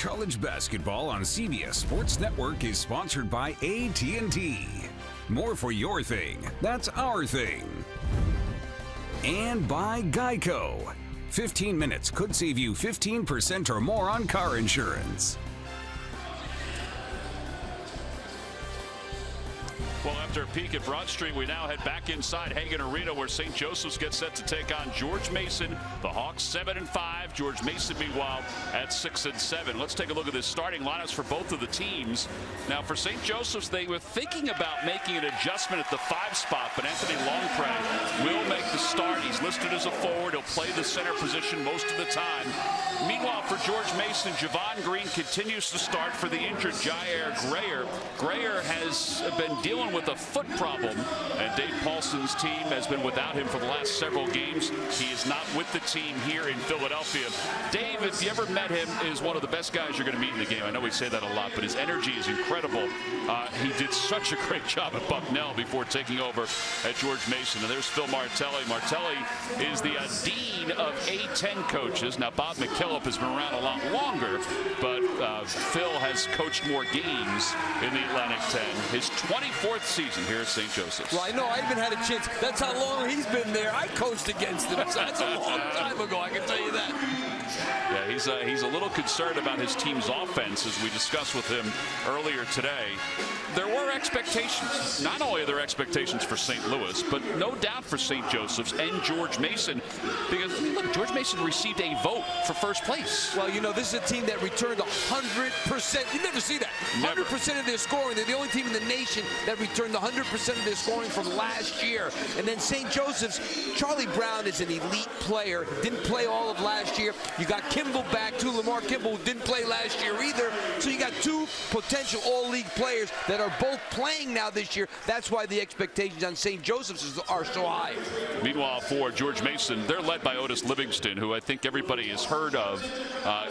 College basketball on CBS Sports Network is sponsored by AT&T. More for your thing. That's our thing. And by Geico. 15 minutes could save you 15% or more on car insurance. Well, after a peek at Broad Street, we now head back inside Hagan Arena, where St. Joseph's gets set to take on George Mason. The Hawks 7-5. George Mason, meanwhile, at 6-7. Let's take a look at the starting lineups for both of the teams. Now, for St. Joseph's, they were thinking about making an adjustment at the 5 spot, but Anthony Longpre will make the start. He's listed as a forward. He'll play the center position most of the time. Meanwhile, for George Mason, Javon Green continues to start for the injured Jair Grayer. Grayer has been dealing with a foot problem, and Dave Paulson's team has been without him for the last several games. He is not with the team here in Philadelphia. Dave, if you ever met him, is one of the best guys you're going to meet in the game. I know we say that a lot, but his energy is incredible. He did such a great job at Bucknell before taking over at George Mason. And there's Phil Martelli. Martelli is the dean of A10 coaches. Now, Bob McKillop has been around a lot longer, but Phil has coached more games in the Atlantic 10. His 24th season here at St. Joseph's. Well, I know. I even had a chance. That's how long he's been there. I coached against him. So that's a long time ago, I can tell you that. Yeah, he's a little concerned about his team's offense, as we discussed with him earlier today. There were expectations. Not only are there expectations for St. Louis, but no doubt for St. Joseph's and George Mason, because, I mean, look, George Mason received a vote for first place. Well, you know, this is a team that returned 100%. You never see that. 100% of their scoring. They're the only team in the nation that returned 100% of their scoring from last year. And then St. Joseph's, Charlie Brown is an elite player. Didn't play all of last year. You got Kimball back, too. Lamar Kimball, who didn't play last year either. So you got two potential all-league players that are both playing now this year. That's why the expectations on St. Joseph's are so high. Meanwhile, for George Mason, they're led by Otis Livingston, who I think everybody has heard of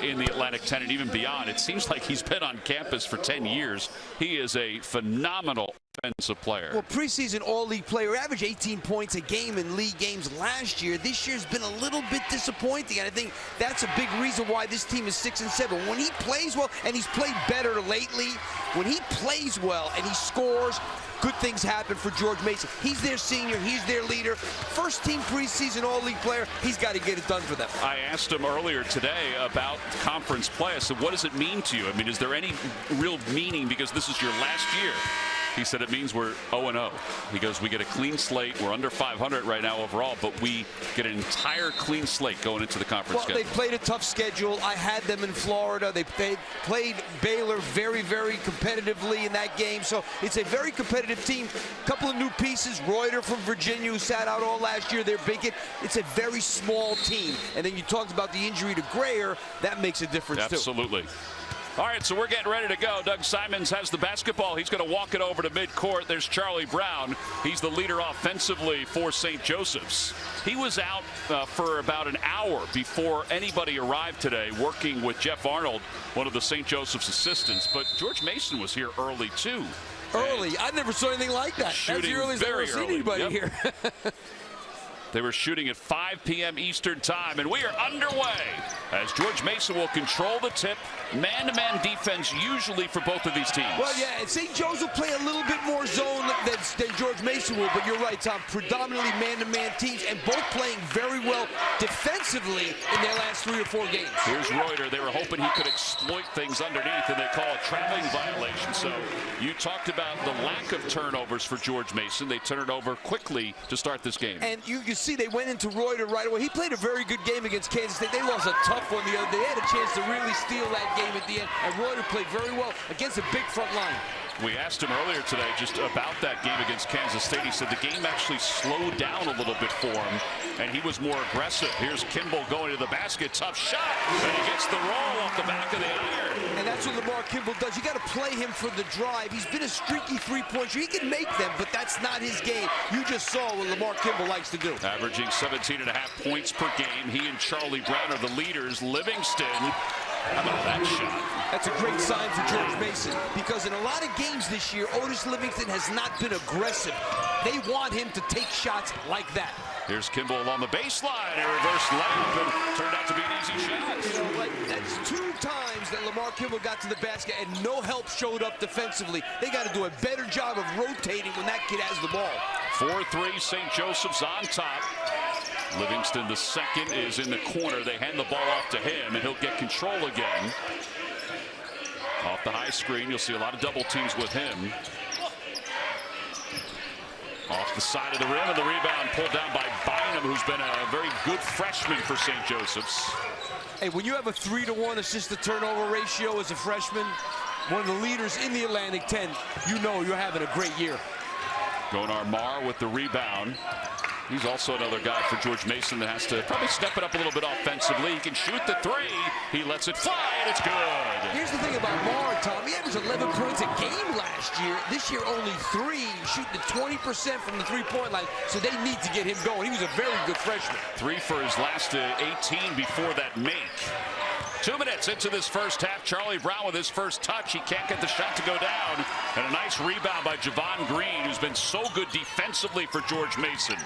in the Atlantic 10 and even beyond. It seems like he's been on campus for 10 years. He is a phenomenal offensive player. Well, preseason all-league player, averaged 18 points a game in league games last year. This year's been a little bit disappointing, and I think that's a big reason why this team is 6-7. When he plays well, and he's played better lately, when he plays well and he scores, good things happen for George Mason. He's their senior. He's their leader. First team preseason all-league player. He's got to get it done for them. I asked him earlier today about conference play. I said, what does it mean to you? I mean, is there any real meaning because this is your last year? He said it means we're 0-0. He goes, we get a clean slate. We're under 500 right now overall, but we get an entire clean slate going into the conference schedule. They played a tough schedule. I had them in Florida. They played Baylor very, very competitively in that game. So it's a very competitive team. A couple of new pieces. Reuter from Virginia, who sat out all last year. They're big. It's a very small team. And then you talked about the injury to Grayer. That makes a difference, too. Absolutely. All right, so we're getting ready to go. Doug Simons has the basketball. He's going to walk it over to midcourt. There's Charlie Brown. He's the leader offensively for St. Joseph's. He was out for about an hour before anybody arrived today, working with Jeff Arnold, one of the St. Joseph's assistants. But George Mason was here early, too. Early? I never saw anything like that. That's the earliest I've ever seen anybody here. They were shooting at 5 p.m. Eastern time, and we are underway as George Mason will control the tip. Man-to-man defense usually for both of these teams. Well, yeah, and St. Joe's will play a little bit more zone than George Mason will, but you're right, Tom. Predominantly man-to-man teams, and both playing very well defensively in their last 3 or 4 games. Here's Reuter. They were hoping he could exploit things underneath, and they call a traveling violation. So you talked about the lack of turnovers for George Mason. They turn it over quickly to start this game. And you see they went into Reuter right away. He played a very good game against Kansas State. They lost a tough one the other day. They had a chance to really steal that game at the end, and Reuter played very well against a big front line. We asked him earlier today just about that game against Kansas State. He said the game actually slowed down a little bit for him, and he was more aggressive. Here's Kimball going to the basket. Tough shot, and he gets the roll off the back of the iron. And that's what Lamar Kimball does. You got to play him for the drive. He's been a streaky three-point shooter. He can make them, but that's not his game. You just saw what Lamar Kimball likes to do. Averaging 17.5 points per game. He and Charlie Brown are the leaders. Livingston, how about that shot? That's a great sign for George Mason, because in a lot of games this year, Otis Livingston has not been aggressive. They want him to take shots like that. Here's Kimball along the baseline. A reverse layup, and turned out to be an easy shot. You know, like, that's 2 times that Lamar Kimball got to the basket and no help showed up defensively. They got to do a better job of rotating when that kid has the ball. 4-3, St. Joseph's on top. Livingston, the second, is in the corner. They hand the ball off to him, and he'll get control again. Off the high screen, you'll see a lot of double teams with him. Off the side of the rim, and the rebound pulled down by Bynum, who's been a very good freshman for St. Joseph's. Hey, when you have a 3-to-1 assist-to-turnover ratio as a freshman, one of the leaders in the Atlantic 10, you know you're having a great year. Gonar Marr with the rebound. He's also another guy for George Mason that has to probably step it up a little bit offensively. He can shoot the 3. He lets it fly, and it's good. Here's the thing about Marr, Tom. He averaged 11 points a game last year. This year, only 3. Shooting at 20% from the three-point line, so they need to get him going. He was a very good freshman. 3 for his last 18 before that make. 2 minutes into this first half. Charlie Brown with his first touch. He can't get the shot to go down. And a nice rebound by Javon Green, who's been so good defensively for George Mason.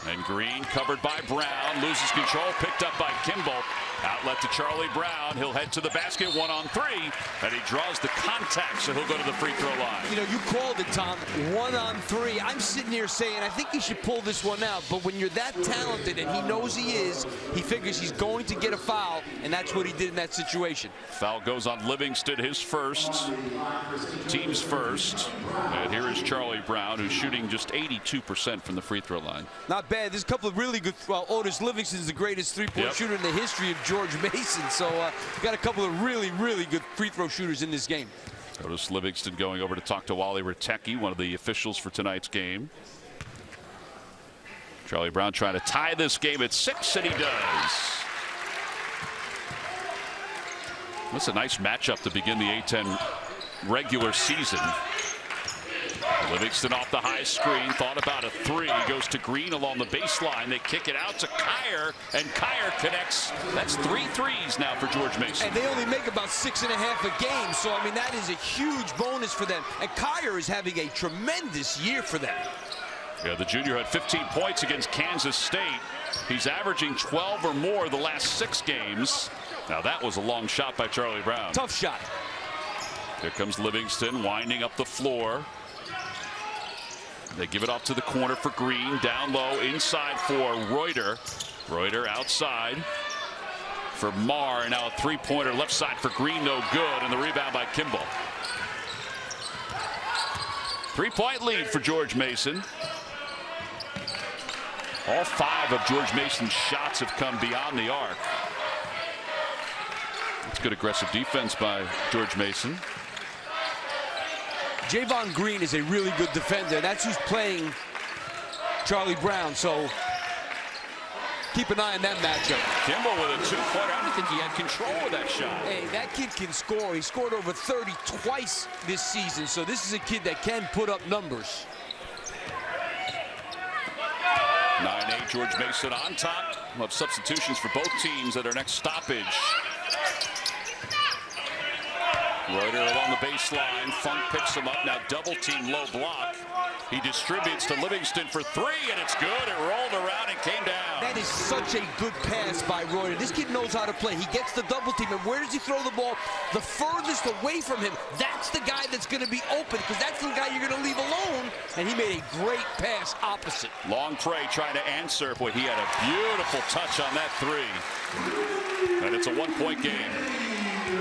And Green covered by Brown, loses control, picked up by Kimball. Outlet to Charlie Brown. He'll head to the basket, 1-on-3, and he draws the contact, so he'll go to the free throw line. You know, you called it, Tom, 1-on-3. I'm sitting here saying, I think he should pull this one out, but when you're that talented, and he knows he is, he figures he's going to get a foul, and that's what he did in that situation. Foul goes on Livingston, his first, team's first. And here is Charlie Brown, who's shooting just 82% from the free throw line. Not bad. There's a couple of really good, well, Otis Livingston's the greatest three-point shooter in the history of George Mason, so got a couple of really good free throw shooters in this game. Otis Livingston going over to talk to Wally Ratecki, one of the officials for tonight's game. Charlie Brown trying to tie this game at 6, and he does. That's a nice matchup to begin the A-10 regular season. Livingston off the high screen, thought about a 3, goes to Green along the baseline. They kick it out to Kyer, and Kyer connects. That's 3 threes now for George Mason. And they only make about 6.5 a game, so I mean that is a huge bonus for them. And Kyer is having a tremendous year for them. Yeah, the junior had 15 points against Kansas State. He's averaging 12 or more the last 6 games. Now that was a long shot by Charlie Brown. Tough shot. Here comes Livingston winding up the floor. They give it off to the corner for Green. Down low inside for Reuter. Reuter outside for Marr. And now a 3-pointer left side for Green. No good. And the rebound by Kimball. 3-point lead for George Mason. All 5 of George Mason's shots have come beyond the arc. It's good aggressive defense by George Mason. Javon Green is a really good defender. That's who's playing Charlie Brown, so keep an eye on that matchup. Kimball with a 2-pointer. I don't think he had control of that shot. Hey, that kid can score. He scored over 30 twice this season, so this is a kid that can put up numbers. 9-8, George Mason on top. We'll have substitutions for both teams at our next stoppage. Reuter along the baseline. Funk picks him up. Now double team, low block. He distributes to Livingston for 3, and it's good. It rolled around and came down. That is such a good pass by Reuter. This kid knows how to play. He gets the double team, and where does he throw the ball? The furthest away from him. That's the guy that's going to be open, because that's the guy you're going to leave alone. And he made a great pass opposite. Long Prey trying to answer. Boy, he had a beautiful touch on that 3. And it's a 1-point game.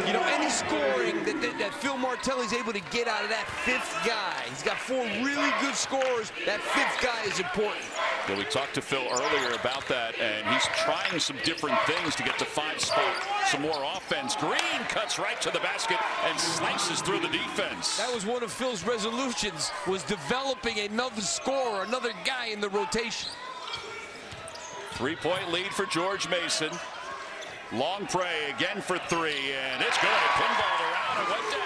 You know, any scoring that Phil Martelli's able to get out of that 5th guy. He's got 4 really good scorers. That 5th guy is important. Yeah, we talked to Phil earlier about that, and he's trying some different things to get to 5 spot, some more offense. Green cuts right to the basket and slices through the defense. That was one of Phil's resolutions, was developing another scorer, another guy in the rotation. 3-point lead for George Mason. Long Prey again for three, and it's good. Pinballed around and went down.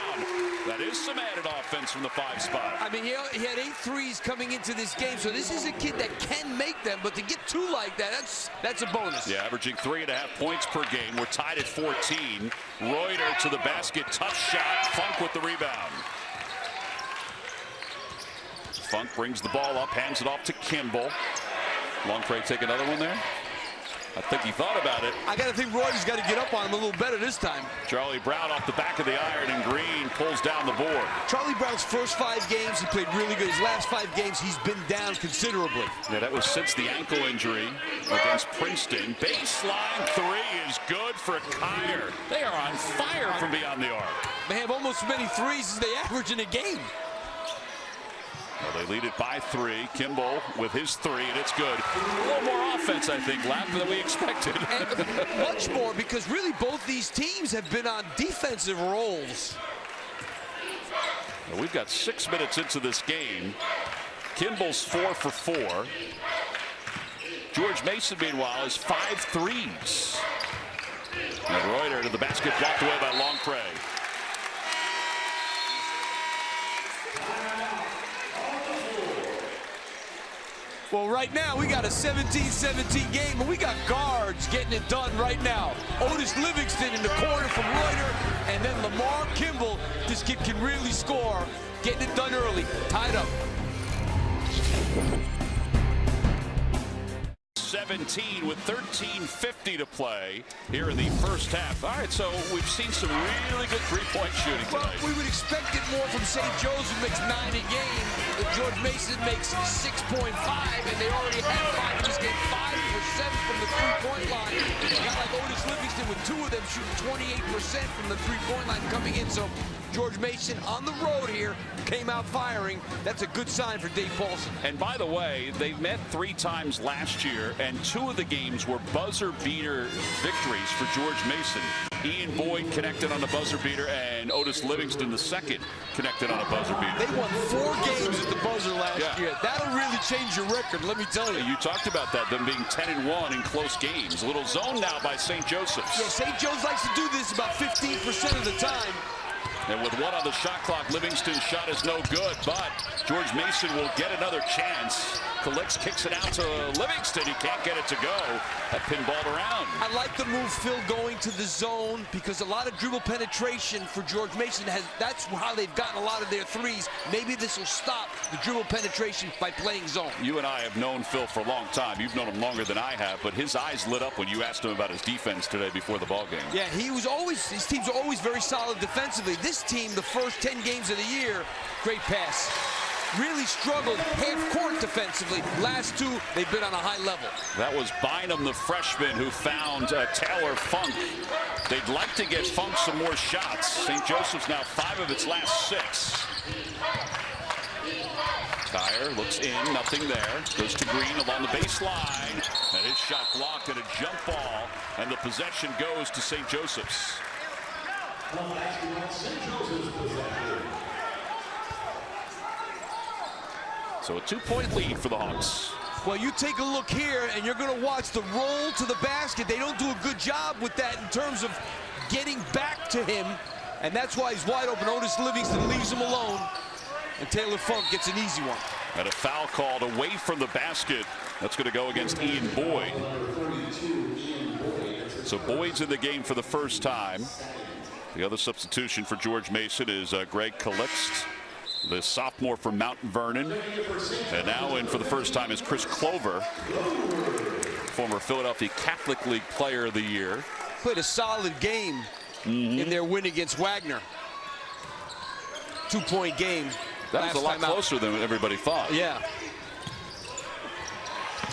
That is some added offense from the 5 spot. I mean, he had 8 threes coming into this game, so this is a kid that can make them, but to get 2 like that, that's a bonus. Yeah, averaging 3.5 points per game. We're tied at 14. Reuter to the basket, tough shot. Funk with the rebound. Funk brings the ball up, hands it off to Kimball. Long Prey take another one there. I think he thought about it. I got to think Roy's got to get up on him a little better this time. Charlie Brown off the back of the iron, and Green pulls down the board. Charlie Brown's first 5 games, he played really good. His last 5 games, he's been down considerably. Yeah, that was since the ankle injury against Princeton. Baseline 3 is good for Kyer. They are on fire from beyond the arc. They have almost as many threes as they average in a game. Well, they lead it by 3. Kimball with his 3, and it's good. A little more offense, I think, Lap, than we expected. And much more, because really both these teams have been on defensive rolls. Well, we've got 6 minutes into this game. Kimball's 4 for 4. George Mason, meanwhile, is 5 threes. And Reuter to the basket, blocked away by Long Prey. Well, right now, we got a 17-17 game, and we got guards getting it done right now. Otis Livingston in the corner from Reuter, and then Lamar Kimball. This kid can really score, getting it done early, tied up. 17 with 13:50 to play here in the first half. All right, so we've seen some really good three-point shooting tonight. Well, we would expect it more from St. Joe's, who makes 9 a game. George Mason makes 6.5, and they already had 5 in this game. 5 for 7 from the three-point line. A guy like Otis Livingston with 2 of them shooting 28% from the three-point line coming in. So George Mason on the road here came out firing. That's a good sign for Dave Paulson. And by the way, they met 3 times last year, and 2 of the games were buzzer beater victories for George Mason. Ian Boyd connected on a buzzer beater, and Otis Livingston, the second, connected on a buzzer beater. They won 4 games at the buzzer last year. That'll really change your record, let me tell you. You talked about that, them being 10-1 in close games. A little zone now by St. Joseph's. Yeah, St. Joe's likes to do this about 15% of the time. And with 1 on the shot clock, Livingston's shot is no good, but George Mason will get another chance. Calix kicks it out to Livingston. He can't get it to go. That pinballed around. I like the move, Phil, going to the zone, because a lot of dribble penetration for George Mason. That's how they've gotten a lot of their threes. Maybe this will stop the dribble penetration by playing zone. You and I have known Phil for a long time. You've known him longer than I have, but his eyes lit up when you asked him about his defense today before the ball game. Yeah, his teams are always very solid defensively. This team, the first 10 games of the year, great pass. Really struggled half-court defensively. Last 2, they've been on a high level. That was Bynum, the freshman, who found Taylor Funk. They'd like to get Funk some more shots. St. Joseph's now 5 of its last 6. Kyer looks in, nothing there. Goes to Green along the baseline. And his shot blocked, and a jump ball. And the possession goes to St. Joseph's. So a 2-point lead for the Hawks. Well, you take a look here, and you're going to watch the roll to the basket. They don't do a good job with that in terms of getting back to him, and that's why he's wide open. Otis Livingston leaves him alone, and Taylor Funk gets an easy one. And a foul called away from the basket. That's going to go against Ian Boyd. So Boyd's in the game for the first time. The other substitution for George Mason is Greg Calixt, the sophomore from Mount Vernon. And now in for the first time is Chris Clover, former Philadelphia Catholic League Player of the Year. Played a solid game in their win against Wagner. 2-point game. That was a lot closer than everybody thought. Yeah.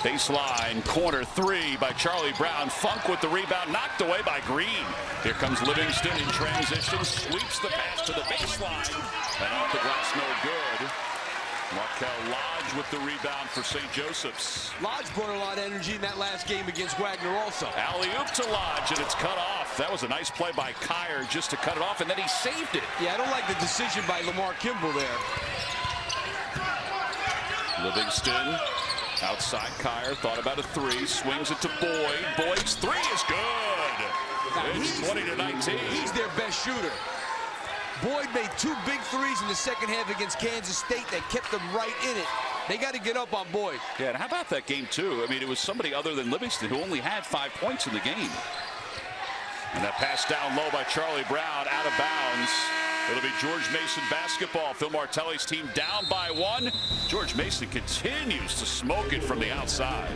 Baseline, corner 3 by Charlie Brown. Funk with the rebound, knocked away by Green. Here comes Livingston in transition, sweeps the pass to the baseline. And off the glass, no good. Markel Lodge with the rebound for St. Joseph's. Lodge brought a lot of energy in that last game against Wagner also. Alley-oop to Lodge, and it's cut off. That was a nice play by Kyer just to cut it off, and then he saved it. Yeah, I don't like the decision by Lamar Kimball there. Livingston outside Kyer, thought about a 3, swings it to Boyd. Boyd's 3 is good. It's 20-19. He's their best shooter. Boyd made 2 big threes in the second half against Kansas State that kept them right in it. They got to get up on Boyd. Yeah, and how about that game, too? I mean, it was somebody other than Livingston who only had 5 points in the game. And that pass down low by Charlie Brown, out of bounds. It'll be George Mason basketball. Phil Martelli's team down by 1. George Mason continues to smoke it from the outside.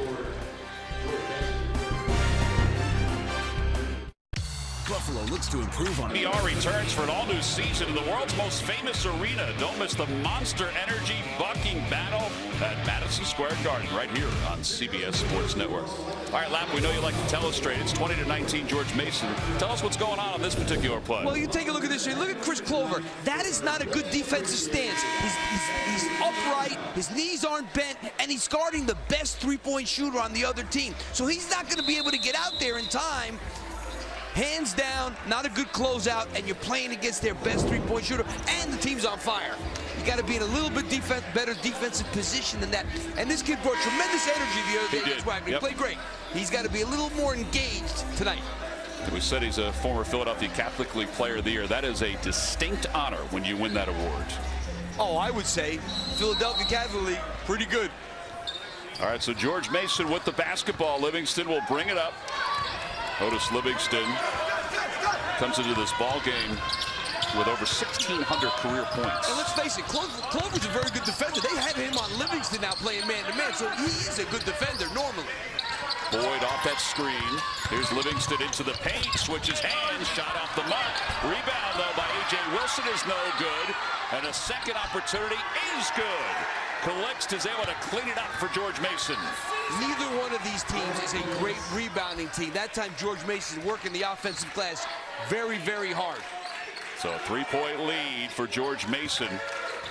Buffalo looks to improve on PR returns for an all-new season in the world's most famous arena. Don't miss the Monster Energy Bucking Battle at Madison Square Garden right here on CBS Sports Network. All right, Lap, we know you like to tell us straight. It's 20-19 George Mason. Tell us what's going on this particular play. Well, you take a look at this here. Look at Chris Clover. That is not a good defensive stance. He's upright, his knees aren't bent, and he's guarding the best three-point shooter on the other team. So he's not going to be able to get out there in time. Hands down, not a good closeout, and you're playing against their best three-point shooter, and the team's on fire. You got to be in a little bit better defensive position than that. And this kid brought tremendous energy the other day against Wagner. He played great. He's got to be a little more engaged tonight. We said he's a former Philadelphia Catholic League Player of the Year. That is a distinct honor when you win that award. Oh, I would say Philadelphia Catholic League, pretty good. All right, so George Mason with the basketball. Livingston will bring it up. Otis Livingston comes into this ball game with over 1,600 career points. And let's face it, Clover's a very good defender. They have him on Livingston now playing man-to-man, so he is a good defender normally. Boyd off that screen. Here's Livingston into the paint, switches hands, shot off the mark. Rebound, though, by A.J. Wilson is no good. And a second opportunity is good. Calixte is able to clean it up for George Mason. Neither one of these teams is a great rebounding team. That time, George Mason working the offensive glass very, very hard. So a 3-point lead for George Mason.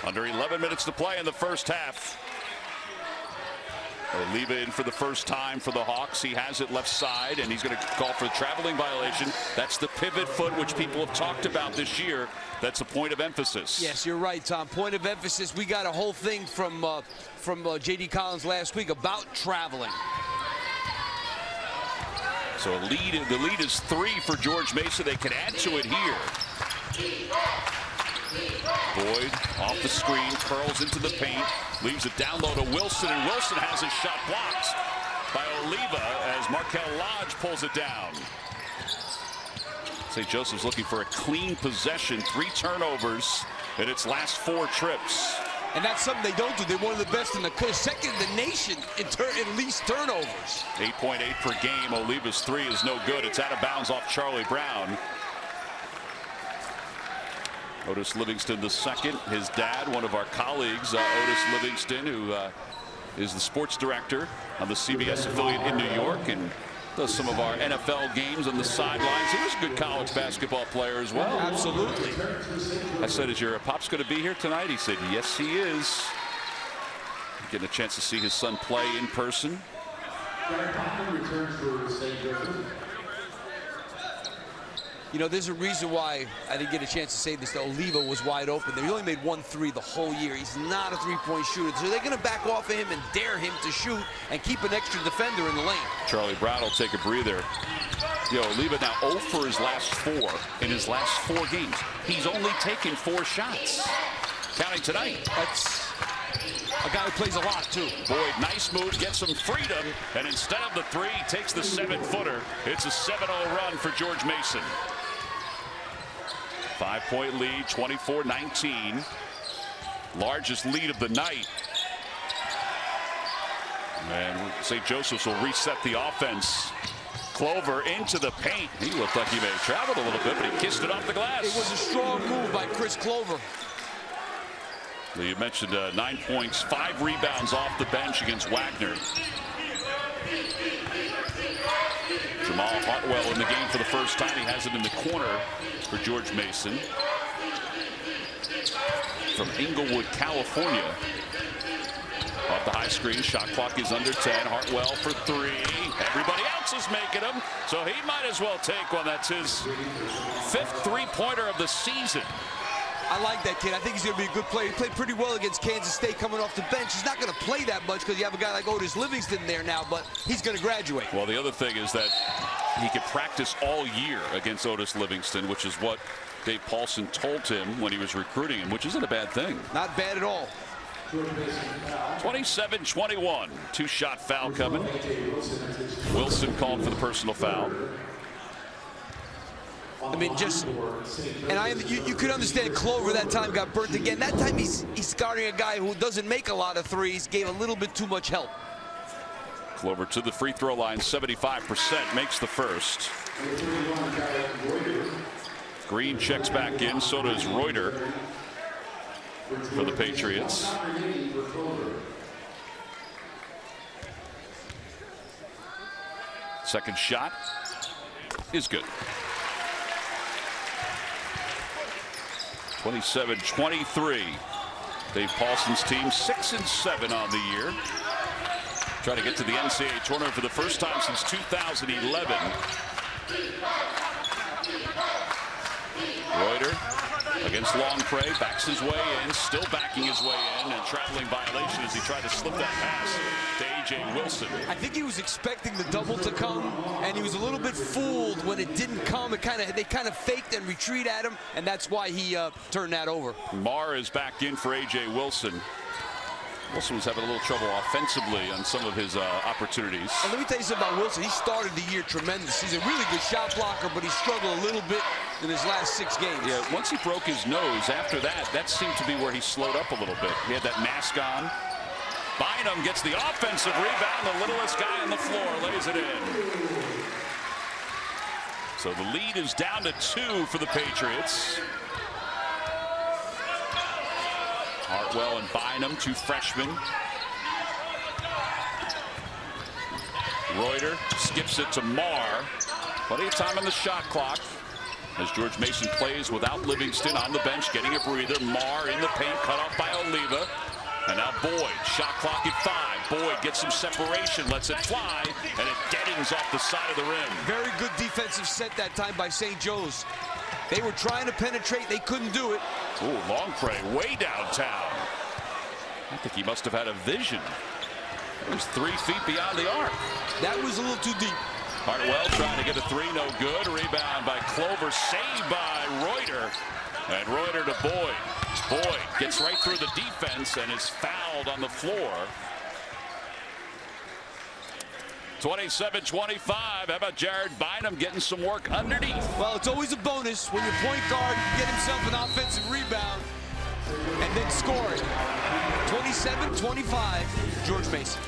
Under 11 minutes to play in the first half. Oliva in for the first time for the Hawks. He has it left side, and he's going to call for a traveling violation. That's the pivot foot, which people have talked about this year. That's a point of emphasis. Yes, you're right, Tom. Point of emphasis. We got a whole thing from J.D. Collins last week about traveling. So the lead is 3 for George Mason. They can add to it here. Boyd off the screen, curls into the paint, leaves it down low to Wilson, and Wilson has his shot blocked by Oliva as Markel Lodge pulls it down. St. Joseph's looking for a clean possession, 3 turnovers in its last 4 trips. And that's something they don't do. They're one of the best in the second in the nation in least turnovers. 8.8 per game. Oliva's 3 is no good. It's out of bounds off Charlie Brown. Otis Livingston the second. His dad, one of our colleagues, Otis Livingston, who is the sports director on the CBS affiliate in New York and does some of our NFL games on the sidelines. He was a good college basketball player as well. Absolutely. I said, is your pops going to be here tonight? He said, yes, he is. Getting a chance to see his son play in person. You know, there's a reason why I didn't get a chance to say this, that Oliva was wide open. He only made 1 3 the whole year. He's not a three-point shooter. So they're going to back off of him and dare him to shoot and keep an extra defender in the lane. Charlie Brown will take a breather. Oliva now 0 for his last 4 in his last 4 games. He's only taken 4 shots. Counting tonight. That's a guy who plays a lot, too. Boyd, nice move, gets some freedom, and instead of the 3, takes the 7-footer. It's a 7-0 run for George Mason. 5-point lead, 24-19. Largest lead of the night. And St. Joseph's will reset the offense. Clover into the paint. He looked like he may have traveled a little bit, but he kissed it off the glass. It was a strong move by Chris Clover. You mentioned 9 points, 5 rebounds off the bench against Wagner. Jamal Hartwell in the game for the first time. He has it in the corner for George Mason. From Inglewood, California. Off the high screen, shot clock is under 10. Hartwell for 3. Everybody else is making them, so he might as well take one. That's his 5th three-pointer of the season. I like that kid. I think he's going to be a good player. He played pretty well against Kansas State coming off the bench. He's not going to play that much because you have a guy like Otis Livingston there now, but he's going to graduate. Well, the other thing is that he could practice all year against Otis Livingston, which is what Dave Paulson told him when he was recruiting him, which isn't a bad thing. Not bad at all. 27-21. Two-shot foul coming. Wilson called for the personal foul. I mean, you could understand Clover that time got burnt again. That time he's guarding a guy who doesn't make a lot of threes, gave a little bit too much help. Clover to the free throw line, 75%, makes the first. Green checks back in, so does Reuter for the Patriots. Second shot is good. 27-23. Dave Paulson's team 6-7 on the year. Trying to get to the NCAA tournament for the first time since 2011. Reuter against Longpre, backs his way in, still backing his way in, and traveling violation as he tried to slip that pass to A.J. Wilson. I think he was expecting the double to come, and he was a little bit fooled when it didn't come. They kind of faked and retreat at him, and that's why he turned that over. Marr is back in for A.J. Wilson. Wilson was having a little trouble offensively on some of his opportunities. And let me tell you something about Wilson. He started the year tremendous. He's a really good shot blocker, but he struggled a little bit in his last 6 games. Yeah, once he broke his nose, after that seemed to be where he slowed up a little bit. He had that mask on. Bynum gets the offensive rebound. The littlest guy on the floor lays it in. So the lead is down to 2 for the Patriots. Hartwell and Bynum, 2 freshmen. Reuter skips it to Marr. Plenty of time on the shot clock as George Mason plays without Livingston on the bench, getting a breather. Marr in the paint, cut off by Oliva. And now Boyd, shot clock at 5. Boyd gets some separation, lets it fly, and it deadens off the side of the rim. Very good defensive set that time by St. Joe's. They were trying to penetrate, they couldn't do it. Ooh, Longpre way downtown. I think he must have had a vision. It was 3 feet beyond the arc. That was a little too deep. Hartwell trying to get a 3, no good. Rebound by Clover, saved by Reuter. And Reuter to Boyd. Boyd gets right through the defense and is fouled on the floor. 27-25. How about Jared Bynum getting some work underneath? Well, it's always a bonus when your point guard can get himself an offensive rebound and then score it. 27-25, George Mason.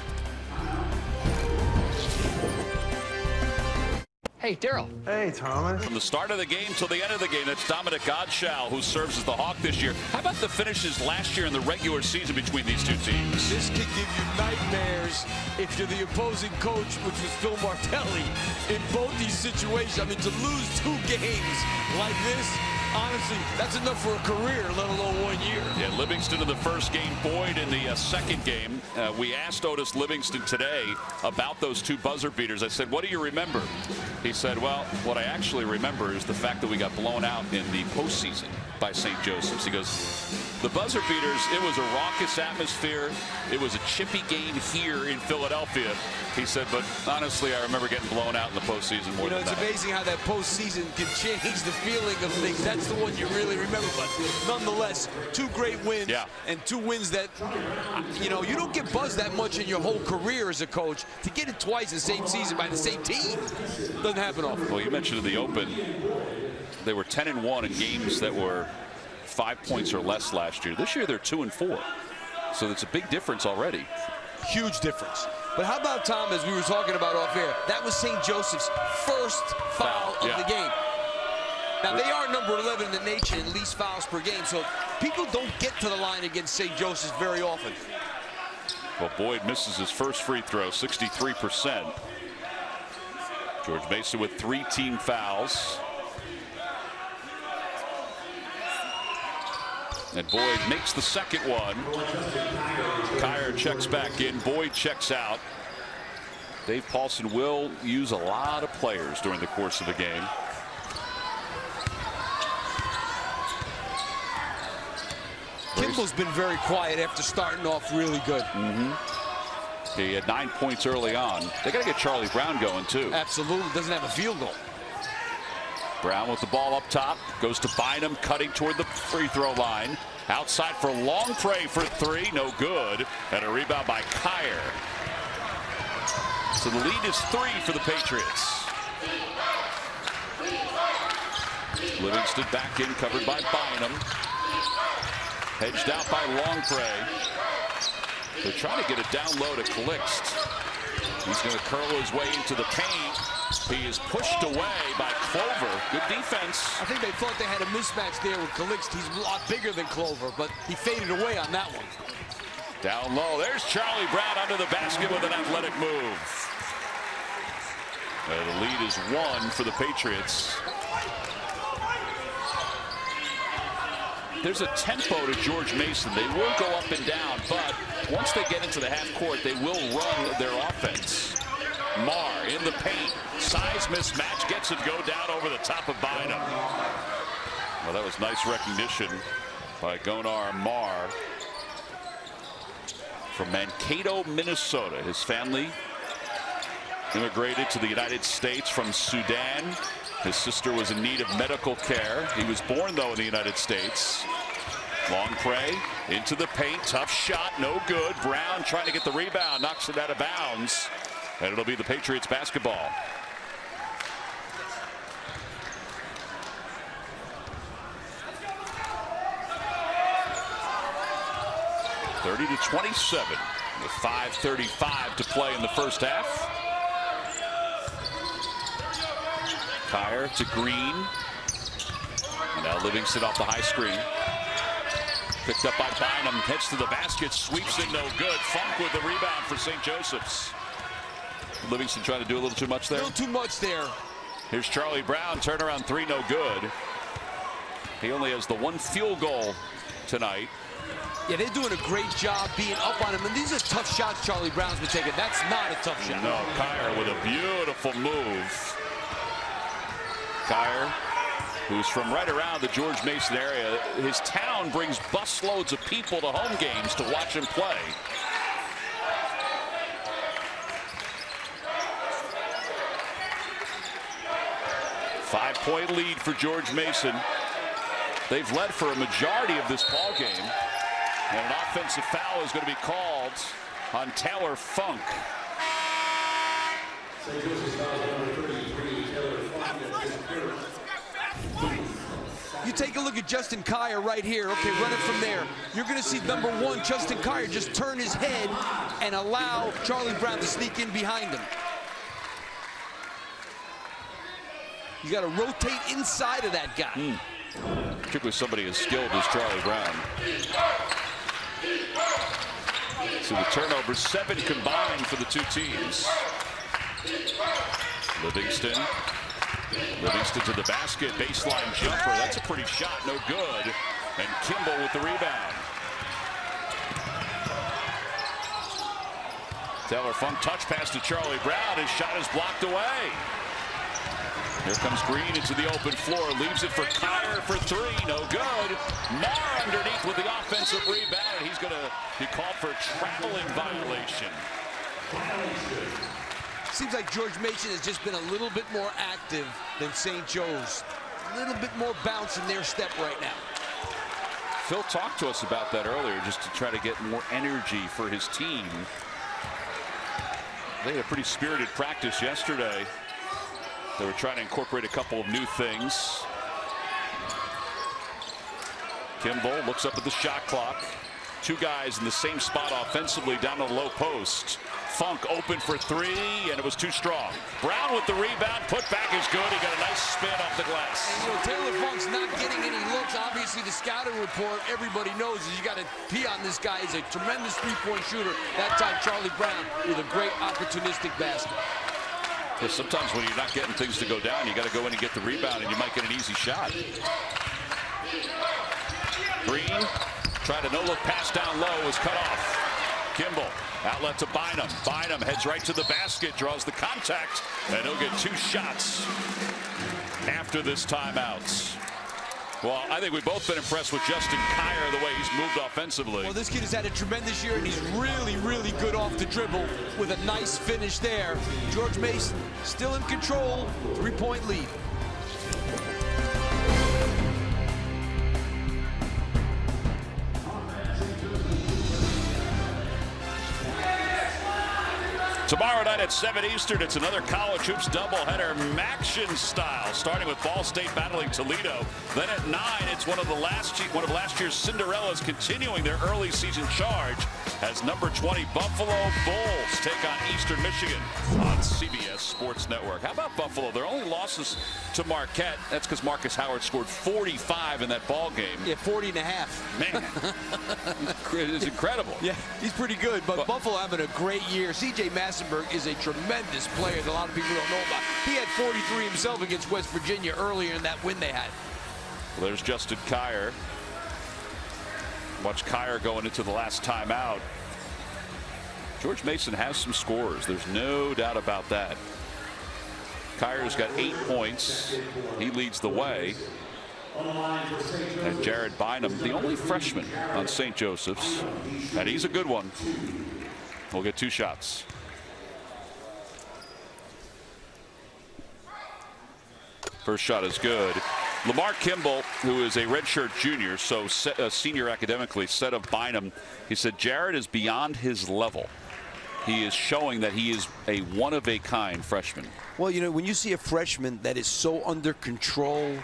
Hey, Daryl. Hey, Thomas. From the start of the game till the end of the game, that's Dominic Godshall, who serves as the Hawk this year. How about the finishes last year in the regular season between these two teams? This could give you nightmares if you're the opposing coach, which was Phil Martelli, in both these situations. I mean, to lose 2 games like this, honestly, that's enough for a career, let alone 1 year. Yeah, Livingston in the first game, Boyd in the second game. We asked Otis Livingston today about those 2 buzzer beaters. I said, what do you remember? He said, well, what I actually remember is the fact that we got blown out in the postseason by St. Joseph's. He goes, the buzzer beaters, it was a raucous atmosphere. It was a chippy game here in Philadelphia. He said, but honestly, I remember getting blown out in the postseason more than that. It's amazing how that postseason can change the feeling of things. That's the one you really remember. But nonetheless, 2 great wins. Yeah. And 2 wins that, you don't get buzzed that much in your whole career as a coach. To get it twice the same season by the same team doesn't happen often. Well, you mentioned in the Open, they were 10-1 in games that were 5 points or less last year. This year, they're 2-4. So it's a big difference already. Huge difference. But how about, Tom, as we were talking about off air, that was St. Joseph's first foul of the game. Now, they are number 11 in the nation in least fouls per game, so people don't get to the line against St. Joseph's very often. Well, Boyd misses his first free throw, 63%. George Mason with 3 team fouls. And Boyd makes the second one. Kyer checks back in. Boyd checks out. Dave Paulson will use a lot of players during the course of the game. Kimball's been very quiet after starting off really good. He had 9 points early on. They got to get Charlie Brown going, too. Absolutely. Doesn't have a field goal. Brown with the ball up top. Goes to Bynum, cutting toward the free throw line. Outside for Longpre for three. No good. And a rebound by Kyer. So the lead is 3 for the Patriots. Livingston back in, covered by Bynum. Hedged out by Longpre. They're trying to get it down low to Calixte. He's going to curl his way into the paint. He is pushed away by Clover. Good defense. I think they thought they had a mismatch there with Calixte. He's a lot bigger than Clover, but he faded away on that one. Down low. There's Charlie Brown under the basket with an athletic move. The lead is 1 for the Patriots. There's a tempo to George Mason. They will go up and down, but once they get into the half court, they will run their offense. Marr in the paint. Size mismatch. Gets it go down over the top of Bynum. Well, that was nice recognition by Gonar Marr from Mankato, Minnesota. His family immigrated to the United States from Sudan. His sister was in need of medical care. He was born, though, in the United States. Longpre into the paint. Tough shot. No good. Brown trying to get the rebound. Knocks it out of bounds. And it'll be the Patriots basketball. (30-27) with 5:35 to play in the first half. Kyer to Green. And now Livingston off the high screen. Picked up by Bynum. Heads to the basket. Sweeps it. No good. Funk with the rebound for St. Joseph's. Livingston trying to do a little too much there. A little too much there. Here's Charlie Brown. Turnaround three. No good. He only has the 1 field goal tonight. Yeah, they're doing a great job being up on him. And these are tough shots Charlie Brown's been taking. That's not a tough shot. No, Kyer with a beautiful move. Kyer, who's from right around the George Mason area. His town brings busloads of people to home games to watch him play. Five-point lead for George Mason. They've led for a majority of this ball game. And an offensive foul is going to be called on Taylor Funk. You take a look at Justin Kyer right here. Okay, run it from there. You're going to see number 1, Justin Kyer, just turn his head and allow Charlie Brown to sneak in behind him. You got to rotate inside of that guy. Particularly somebody as skilled as Charlie Brown. So the turnovers, 7 combined for the two teams. Livingston to the basket, baseline jumper. That's a pretty shot, no good. And Kimball with the rebound. Taylor Funk touch pass to Charlie Brown. His shot is blocked away. Here comes Green into the open floor. Leaves it for Kyer for 3. No good. Marr underneath with the offensive rebound. He's going to be called for a traveling violation. Seems like George Mason has just been a little bit more active than St. Joe's. A little bit more bounce in their step right now. Phil talked to us about that earlier, just to try to get more energy for his team. They had a pretty spirited practice yesterday. They were trying to incorporate a couple of new things. Kimball looks up at the shot clock. 2 guys in the same spot offensively down to the low post. Funk open for 3, and it was too strong. Brown with the rebound. Put back is good. He got a nice spin off the glass. And, you know, Taylor Funk's not getting any looks. Obviously, the scouting report, everybody knows is you got to pee on this guy. He's a tremendous three-point shooter. That time, Charlie Brown with a great opportunistic basket. Sometimes when you're not getting things to go down, you got to go in and get the rebound, and you might get an easy shot. Green tried a no-look pass down low, was cut off. Kimball, outlet to Bynum. Bynum heads right to the basket, draws the contact, and he'll get 2 shots after this timeout. Well, I think we've both been impressed with Justin Kier, the way he's moved offensively. Well, this kid has had a tremendous year, and he's really, really good off the dribble with a nice finish there. George Mason still in control, 3-point lead. Tomorrow night at 7 Eastern, it's another college hoops doubleheader, Maction style, starting with Ball State battling Toledo. Then at 9, it's one of last year's Cinderellas continuing their early season charge as number 20 Buffalo Bulls take on Eastern Michigan on CBS Sports Network. How about Buffalo? Their only losses to Marquette. That's because Marcus Howard scored 45 in that ball game. Yeah, 40 and a half. Man, it's incredible. Yeah, he's pretty good, but Buffalo having a great year. C.J. Massenberg is a tremendous player that a lot of people don't know about. He had 43 himself against West Virginia earlier in that win they had. Well, there's Justin Kier. Watch Kier going into the last timeout. George Mason has some scores. There's no doubt about that. Kier's got 8 points. He leads the way. And Jared Bynum, the only freshman on St. Joseph's, and he's a good one. We'll get 2 shots. First shot is good. Lamar Kimball, who is a redshirt junior, so senior academically, said of Bynum, he said, Jared is beyond his level. He is showing that he is a one-of-a-kind freshman. Well, you know, when you see a freshman that is so under control,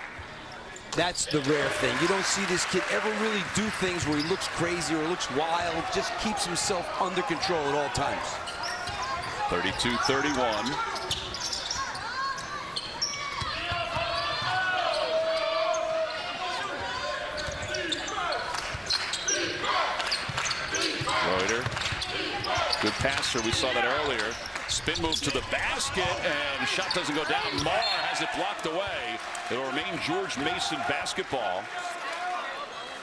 that's the rare thing. You don't see this kid ever really do things where he looks crazy or looks wild. Just keeps himself under control at all times. 32-31. Reuter, good passer. We saw that earlier. Spin move to the basket, and shot doesn't go down. Marr has it blocked away. It'll remain George Mason basketball.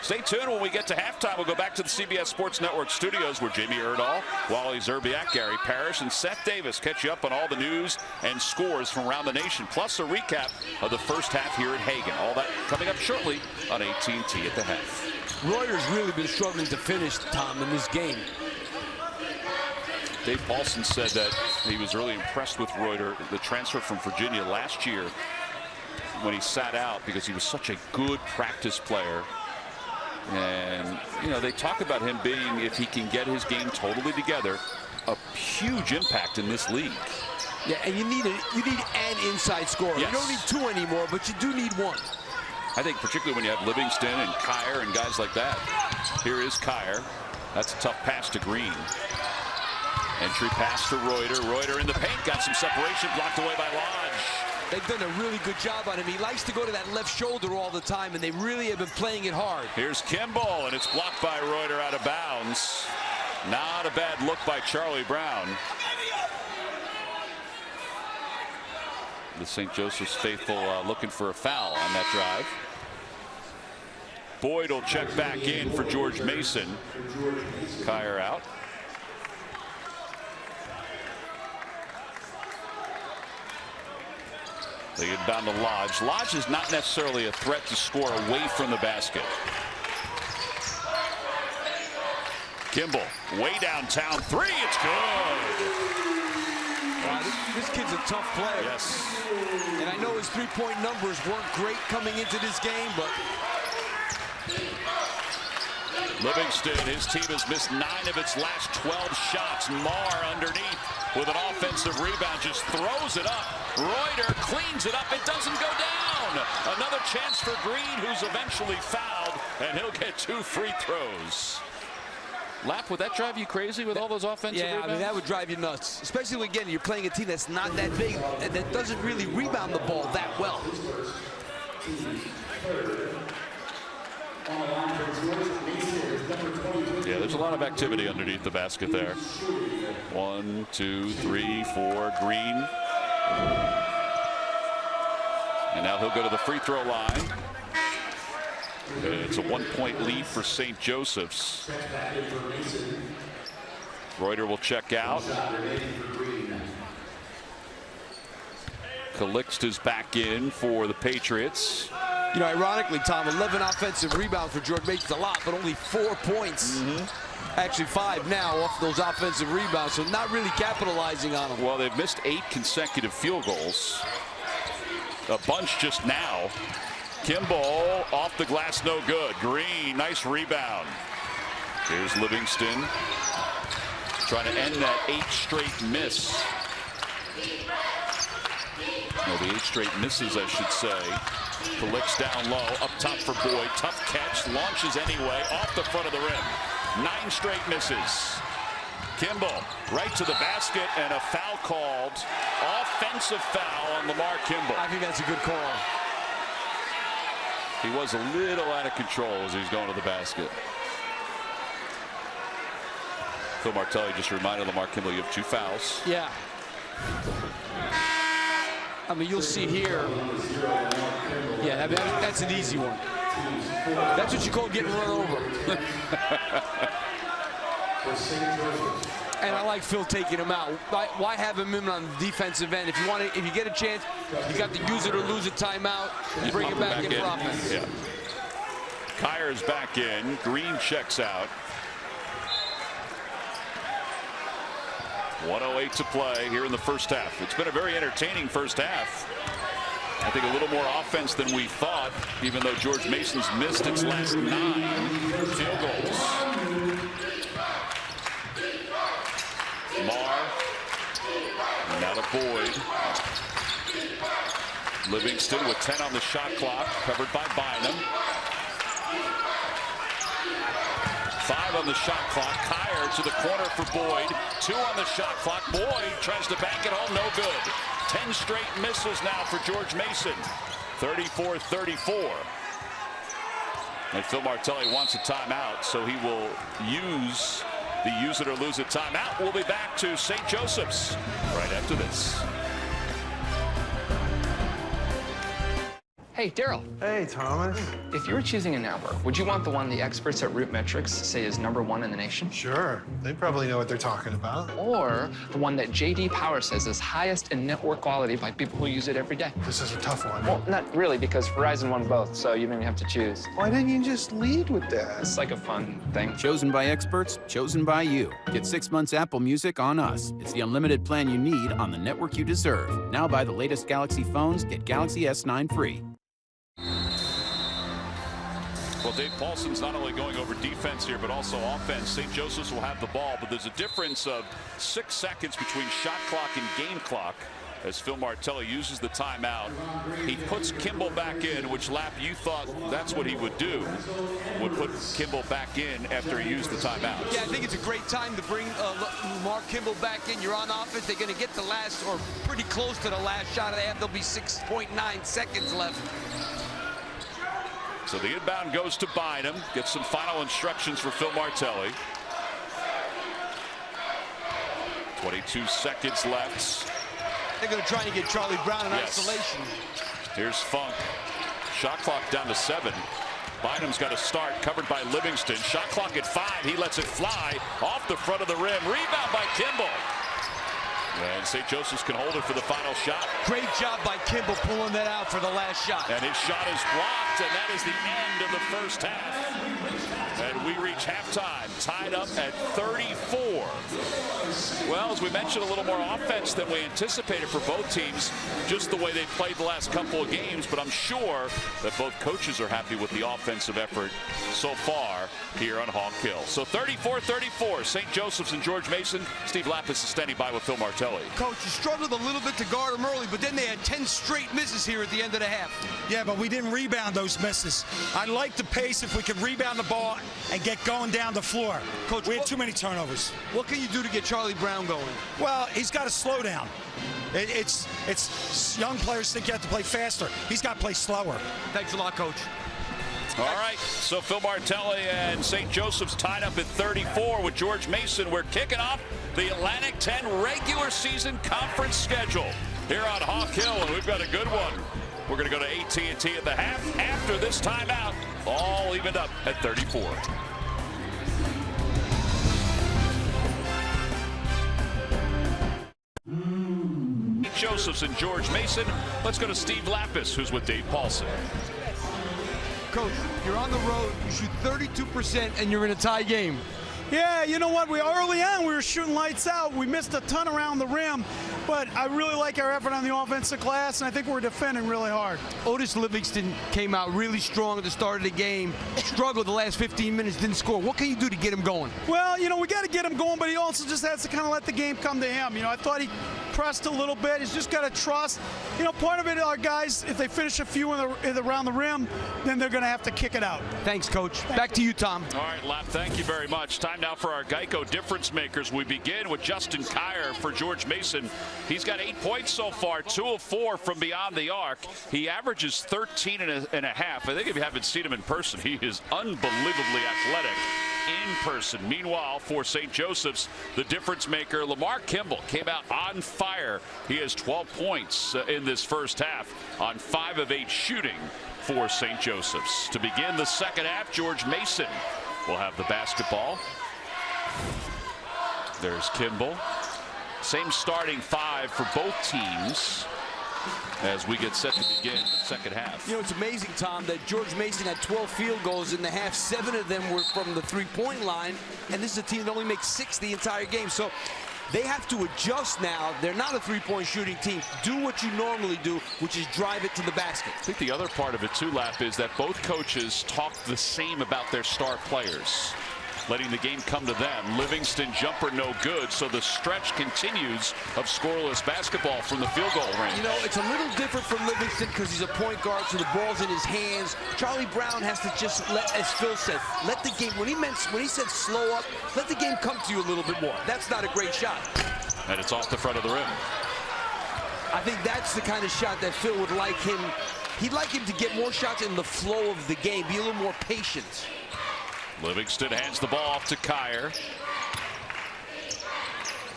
Stay tuned. When we get to halftime, we'll go back to the CBS Sports Network studios where Jamie Erdahl, Wally Zerbiak, Gary Parrish, and Seth Davis catch you up on all the news and scores from around the nation, plus a recap of the first half here at Hagen. All that coming up shortly on AT&T at the half. Reuter's really been struggling to finish, Tom, in this game. Dave Paulson said that he was really impressed with Reuter, the transfer from Virginia last year, when he sat out because he was such a good practice player. And, you know, they talk about him being, if he can get his game totally together, a huge impact in this league. Yeah, and you need an inside scorer. Yes. You don't need 2 anymore, but you do need 1. I think particularly when you have Livingston and Kier and guys like that. Here is Kier. That's a tough pass to Green. Entry pass to Reuter. Reuter in the paint. Got some separation. Blocked away by Lodge. They've done a really good job on him. He likes to go to that left shoulder all the time, and they really have been playing it hard. Here's Kimball, and it's blocked by Reuter out of bounds. Not a bad look by Charlie Brown. The St. Joseph's faithful looking for a foul on that drive. Boyd will check back in for George Mason. Kier out. They get down to Lodge. Lodge is not necessarily a threat to score away from the basket. Kimball, way downtown. 3, it's good. Wow, this kid's a tough player. Yes. And I know his 3-point numbers weren't great coming into this game, but Livingston, his team has missed 9 of its last 12 shots. Marr underneath with an offensive rebound, just throws it up. Reuter cleans it up. It doesn't go down. Another chance for Green, who's eventually fouled, and he'll get 2 free throws. Lap, would that drive you crazy with all those offensive rebounds? I mean, that would drive you nuts. Especially, again, you're playing a team that's not that big and that doesn't really rebound the ball that well. Yeah, there's a lot of activity underneath the basket there. 1, 2, 3, 4, Green. And now he'll go to the free throw line. It's a 1-point lead for St. Joseph's. Reuter will check out. Calixte is back in for the Patriots. You know, ironically, Tom, 11 offensive rebounds for George Mason's a lot, but only 4 points. Actually 5 now off those offensive rebounds, so not really capitalizing on them. Well, they've missed 8 consecutive field goals. A bunch just now. Kimball off the glass, no good. Green, nice rebound. Here's Livingston trying to end that 8 straight miss. No, the 8 straight misses, I should say. Palik's down low, up top for Boyd. Tough catch, launches anyway, off the front of the rim. 9 straight misses. Kimball right to the basket, and a foul called. Offensive foul on Lamar Kimball. I think that's a good call. He was a little out of control as he's going to the basket. Phil Martelli just reminded Lamar Kimball you have 2 fouls. Yeah. I mean, you'll see here. Yeah, that's an easy one. That's what you call getting run over. And I like Phil taking him out. Why have him in on the defensive end? If you get a chance, you got to use it or lose a timeout. You bring it back in for offense. Yeah. Kyer's back in. Green checks out. 1:08 to play here in the first half. It's been a very entertaining first half. I think a little more offense than we thought, even though George Mason's missed its last 9 field goals. Marr, and now to Boyd. Livingston with 10 on the shot clock, covered by Bynum. 5 on the shot clock. Kyer to the corner for Boyd. 2 on the shot clock. Boyd tries to bank it home, no good. 10 straight misses now for George Mason. 34-34. And Phil Martelli wants a timeout, so he will use the use it or lose it timeout. We'll be back to St. Joseph's right after this. Hey, Daryl. Hey, Thomas. If you were choosing a network, would you want the one the experts at Root Metrics say is #1 in the nation? Sure. They probably know what they're talking about. Or the one that J.D. Power says is highest in network quality by people who use it every day? This is a tough one. Well, not really, because Verizon won both, so you don't even have to choose. Why didn't you just lead with that? It's like a fun thing. Chosen by experts, chosen by you. Get 6 months Apple Music on us. It's the unlimited plan you need on the network you deserve. Now buy the latest Galaxy phones, get Galaxy S9 free. Well, Dave Paulson's not only going over defense here, but also offense. St. Joseph's will have the ball, but there's a difference of 6 seconds between shot clock and game clock as Phil Martelli uses the timeout. He puts Kimball back in, which, Lap, you thought that's what he would do, would put Kimball back in after he used the timeout. Yeah, I think it's a great time to bring Mark Kimball back in. You're on offense. They're going to get the last, or pretty close to the last shot of the half. There'll be 6.9 seconds left. So the inbound goes to Bynum. Gets some final instructions for Phil Martelli. 22 seconds left. They're going to try to get Charlie Brown in Yes. isolation. Here's Funk. Shot clock down to 7. Bynum's got to start, covered by Livingston. Shot clock at 5. He lets it fly off the front of the rim. Rebound by Kimball. And St. Joseph's can hold it for the final shot. Great job by Kimball pulling that out for the last shot. And his shot is blocked, and that is the end of the first half. And we reach halftime, tied up at 34. Well, as we mentioned, a little more offense than we anticipated for both teams, just the way they played the last couple of games. But I'm sure that both coaches are happy with the offensive effort so far here on Hawk Hill. So 34-34, St. Joseph's and George Mason. Steve Lappis is standing by with Phil Martelli. Coach, you struggled a little bit to guard them early, but then they had 10 straight misses here at the end of the half. Yeah, but we didn't rebound those misses. I like the pace if we could rebound the ball and get going down the floor. Coach, we had too many turnovers. What can you do to get Charlie Brown going? Well, he's got to slow down. It's young players think you have to play faster. He's got to play slower. Thanks a lot, Coach. All right, so Phil Martelli and St. Joseph's tied up at 34 with George Mason. We're kicking off the Atlantic 10 regular season conference schedule here on Hawk Hill, and we've got a good one. We're going to go to AT&T at the half. After this timeout, all evened up at 34. Joseph's and George Mason. Let's go to Steve Lappis, who's with Dave Paulson. Coach, you're on the road, you shoot 32%, and you're in a tie game. Yeah, you know what? Early on, we were shooting lights out. We missed a ton around the rim, but I really like our effort on the offensive glass, and I think we're defending really hard. Otis Livingston came out really strong at the start of the game, struggled the last 15 minutes, didn't score. What can you do to get him going? Well, you know, we got to get him going, but he also just has to kind of let the game come to him. You know, I thought he pressed a little bit. He's just got to trust. You know, part of it, our guys, if they finish a few around the rim, then they're going to have to kick it out. Thanks, Coach. Back to you, Tom. All right, Lap, thank you very much. Time now for our Geico difference makers. We begin with Justin Kier for George Mason. He's got 8 points so far, 2 of 4 from beyond the arc. He averages 13 and a half. I think if you haven't seen him in person, he is unbelievably athletic in person. Meanwhile, for St. Joseph's, the difference maker, Lamar Kimball, came out on fire. He has 12 points in this first half on 5 of 8 shooting for St. Joseph's. To begin the second half, George Mason will have the basketball. There's Kimball. Same starting 5 for both teams as we get set to begin the second half. You know, it's amazing, Tom, that George Mason had 12 field goals in the half. 7 of them were from the three-point line, and this is a team that only makes 6 the entire game. So they have to adjust now. They're not a three-point shooting team. Do what you normally do, which is drive it to the basket. I think the other part of it, too, Lap, is that both coaches talk the same about their star players, letting the game come to them. Livingston jumper no good, so the stretch continues of scoreless basketball from the field goal range. You know, it's a little different from Livingston because he's a point guard, so the ball's in his hands. Charlie Brown has to just let, as Phil said, let the game, when he said slow up, let the game come to you a little bit more. That's not a great shot. And it's off the front of the rim. I think that's the kind of shot that Phil would like him. He'd like him to get more shots in the flow of the game, be a little more patient. Livingston hands the ball off to Kier.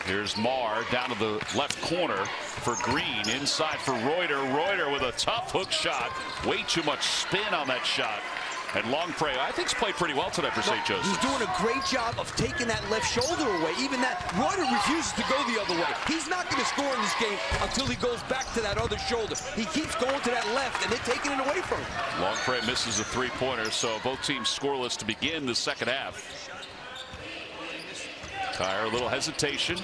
Here's Marr down to the left corner for Green. Inside for Reuter. Reuter with a tough hook shot. Way too much spin on that shot. And Longpre, I think, has played pretty well tonight for St. Joseph. He's doing a great job of taking that left shoulder away. Even that, Reuter refuses to go the other way. He's not going to score in this game until he goes back to that other shoulder. He keeps going to that left, and they're taking it away from him. Longpre misses a three-pointer, so both teams scoreless to begin the second half. Kier, a little hesitation.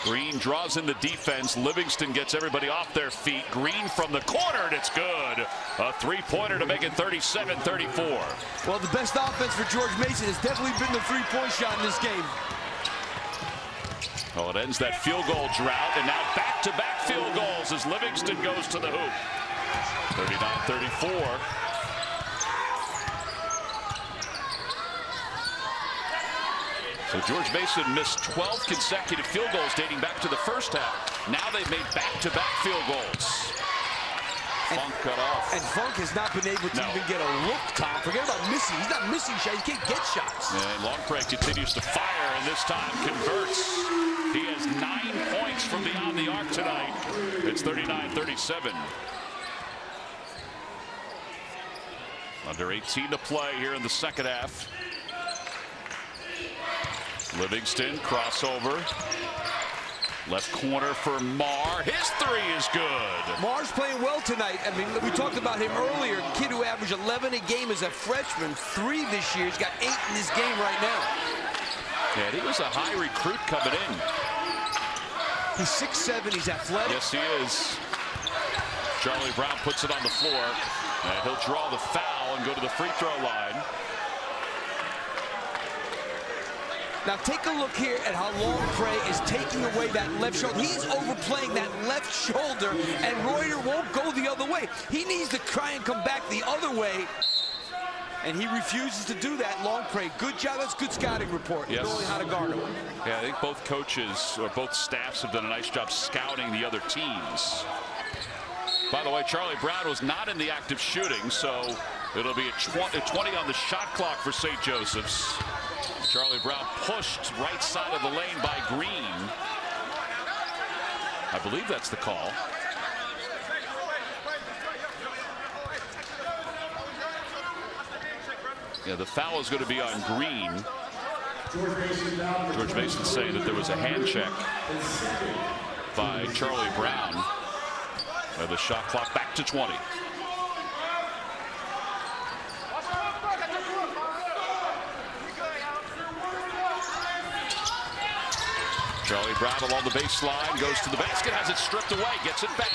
Green draws in the defense. Livingston gets everybody off their feet. Green from the corner, and it's good. A three-pointer to make it 37-34. Well, the best offense for George Mason has definitely been the three-point shot in this game. Well, it ends that field goal drought, and now back-to-back field goals as Livingston goes to the hoop. 39-34. So George Mason missed 12 consecutive field goals dating back to the first half. Now they've made back-to-back field goals. Funk cut off. And Funk has not been able to even get a look, Tom. Forget about missing. He's not missing shots. He can't get shots. And Longpre continues to fire, and this time converts. He has 9 points from beyond the arc tonight. It's 39-37. Under 18 to play here in the second half. Livingston crossover. Left corner for Marr. His three is good. Marr's playing well tonight. I mean, we talked about him earlier. A kid who averaged 11 a game as a freshman, 3 this year. He's got 8 in this game right now. Yeah, he was a high recruit coming in. He's 6'7", he's athletic. Yes, he is. Charlie Brown puts it on the floor, and he'll draw the foul and go to the free throw line. Now take a look here at how Longpre is taking away that left shoulder. He's overplaying that left shoulder, and Reuter won't go the other way. He needs to try and come back the other way, and he refuses to do that. Longpre, good job. That's good scouting report. Yes. Knowing how to guard him. Yeah, I think both coaches or both staffs have done a nice job scouting the other teams. By the way, Charlie Brown was not in the active shooting, so it'll be a 20 on the shot clock for St. Joseph's. Charlie Brown pushed right side of the lane by Green. I believe that's the call. Yeah, the foul is going to be on Green. George Mason saying that there was a hand check by Charlie Brown. And the shot clock back to 20. Charlie Brown along the baseline, goes to the basket, has it stripped away, gets it back,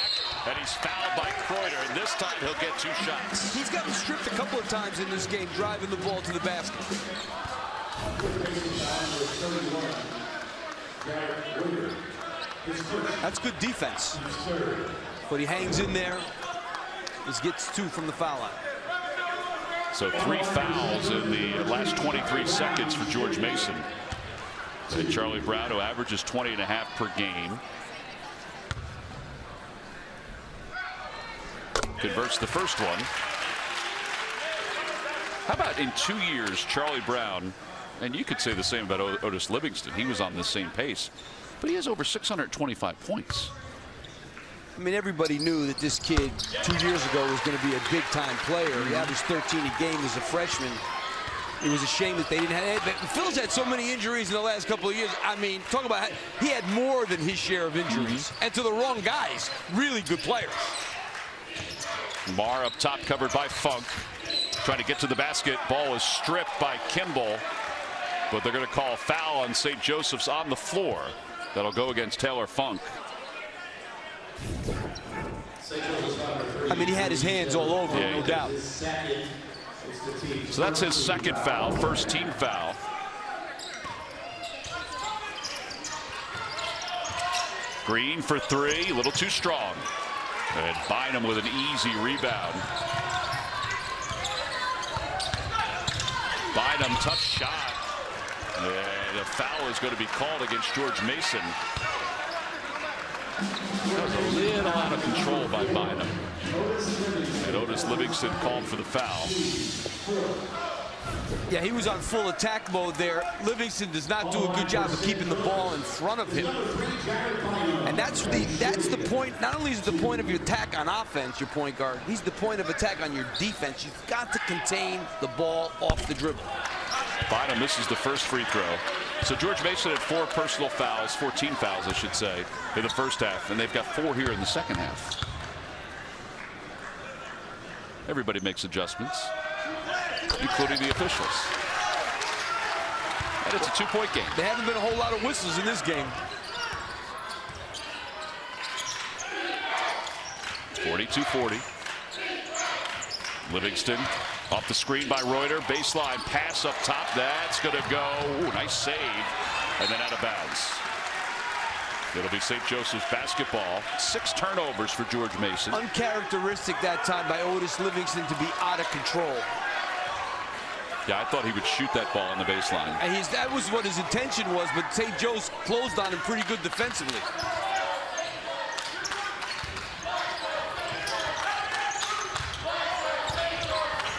and he's fouled by Kreuter, and this time he'll get 2 shots. He's gotten stripped a couple of times in this game, driving the ball to the basket. That's good defense. But he hangs in there. He gets 2 from the foul line. So 3 fouls in the last 23 seconds for George Mason. And Charlie Brown, who averages 20.5 per game, converts the first one. How about in 2 years, Charlie Brown, and you could say the same about Otis Livingston. He was on the same pace, but he has over 625 points. I mean, everybody knew that this kid 2 years ago was going to be a big-time player. He averaged 13 a game as a freshman. It was a shame that they didn't have it. Phil's had so many injuries in the last couple of years. I mean, talk about he had more than his share of injuries. And to the wrong guys, really good players. Marr up top, covered by Funk. Trying to get to the basket. Ball is stripped by Kimball. But they're going to call a foul on St. Joseph's on the floor. That'll go against Taylor Funk. I mean, he had his hands all over him, no doubt. So that's his second foul, first team foul. Green for 3, a little too strong. And Bynum with an easy rebound. Bynum, tough shot. And a foul is going to be called against George Mason. That was a little out of control by Bynum. And Otis Livingston called for the foul. Yeah, he was on full attack mode there. Livingston does not do a good job of keeping the ball in front of him. And that's the point. Not only is it the point of your attack on offense, your point guard, he's the point of attack on your defense. You've got to contain the ball off the dribble. Bynum misses the first free throw. So George Mason had 4 personal fouls, 14 fouls, I should say, in the first half, and they've got 4 here in the second half. Everybody makes adjustments, including the officials. And it's a 2-point game. There haven't been a whole lot of whistles in this game. 42-40. Livingston off the screen by Reuter. Baseline pass up top. That's going to go. Ooh, nice save. And then out of bounds. It'll be St. Joseph's basketball. 6 turnovers for George Mason. Uncharacteristic that time by Otis Livingston to be out of control. Yeah, I thought he would shoot that ball on the baseline. And that was what his intention was, but St. Joe's closed on him pretty good defensively.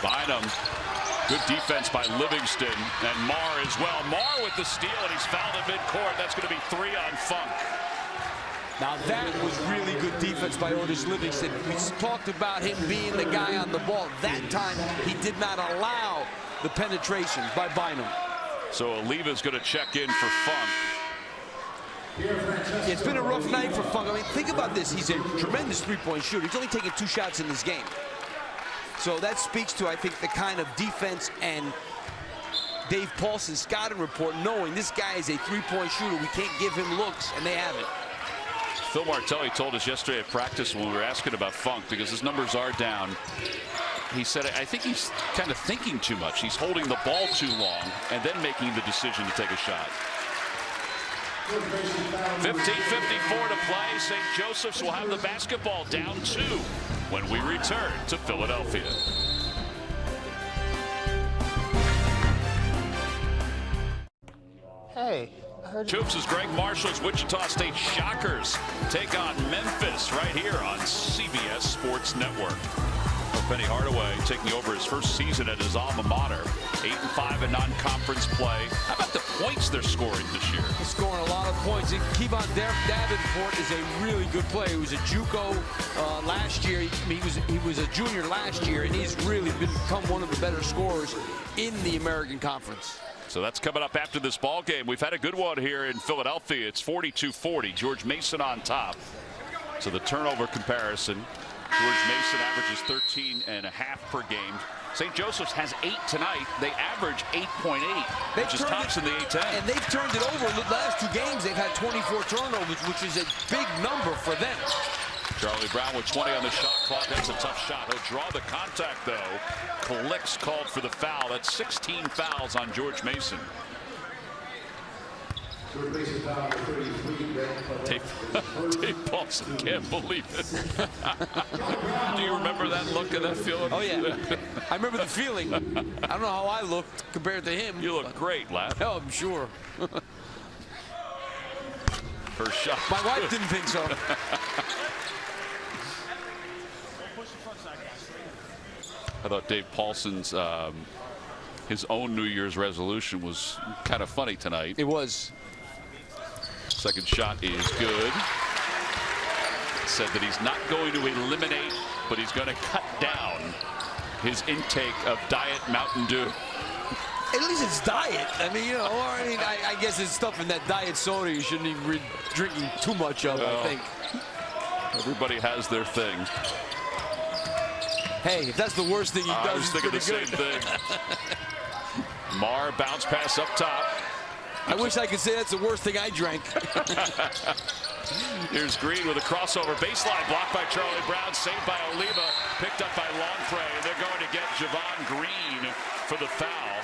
Bynum, good defense by Livingston, and Marr as well. Marr with the steal, and he's fouled at midcourt. That's going to be 3 on Funk. Now that was really good defense by Otis Livingston. We talked about him being the guy on the ball. That time, he did not allow the penetration by Bynum. So Oliva's going to check in for Funk. It's been a rough night for Funk. I mean, think about this. He's a tremendous three-point shooter. He's only taken 2 shots in this game. So that speaks to, I think, the kind of defense and Dave Paulson's scouting report, knowing this guy is a three-point shooter. We can't give him looks, and they haven't. Phil Martelli told us yesterday at practice when we were asking about Funk, because his numbers are down. He said, I think he's kind of thinking too much. He's holding the ball too long and then making the decision to take a shot. 15:54 to play. St. Joseph's will have the basketball down 2 when we return to Philadelphia. Hey, I heard Choops' Greg Marshall's Wichita State Shockers take on Memphis right here on CBS Sports Network. Penny Hardaway taking over his first season at his alma mater. 8-5 in non-conference play. How about the points they're scoring this year? They're scoring a lot of points. Kevon Davenport is a really good player. He was a JUCO last year. He was a junior last year, and he's really become one of the better scorers in the American Conference. So that's coming up after this ball game. We've had a good one here in Philadelphia. It's 42-40. George Mason on top. So the turnover comparison. George Mason averages 13.5 per game. St. Joseph's has 8 tonight. They average 8.8, which is tops in the A-10. And they've turned it over. The last 2 games, they've had 24 turnovers, which is a big number for them. Charlie Brown with 20 on the shot clock. That's a tough shot. He'll draw the contact, though. Collects called for the foul. That's 16 fouls on George Mason. Dave Paulson can't believe it. Do you remember that look and that feeling? Oh, yeah. I remember the feeling. I don't know how I looked compared to him. You look great, lad. Oh, I'm sure. First shot. My wife didn't think so. I thought Dave Paulson's his own New Year's resolution was kind of funny tonight. It was. Second shot is good. Said that he's not going to eliminate, but he's going to cut down his intake of Diet Mountain Dew. At least it's diet. I mean, you know, I guess it's stuff in that diet soda you shouldn't even be drinking too much of, I think. Everybody has their thing. Hey, if that's the worst thing he does, I was thinking the same thing. Marr bounce pass up top. I wish I could say that's the worst thing I drank. Here's Green with a crossover baseline blocked by Charlie Brown, saved by Oliva, picked up by Longpre, and they're going to get Javon Green for the foul.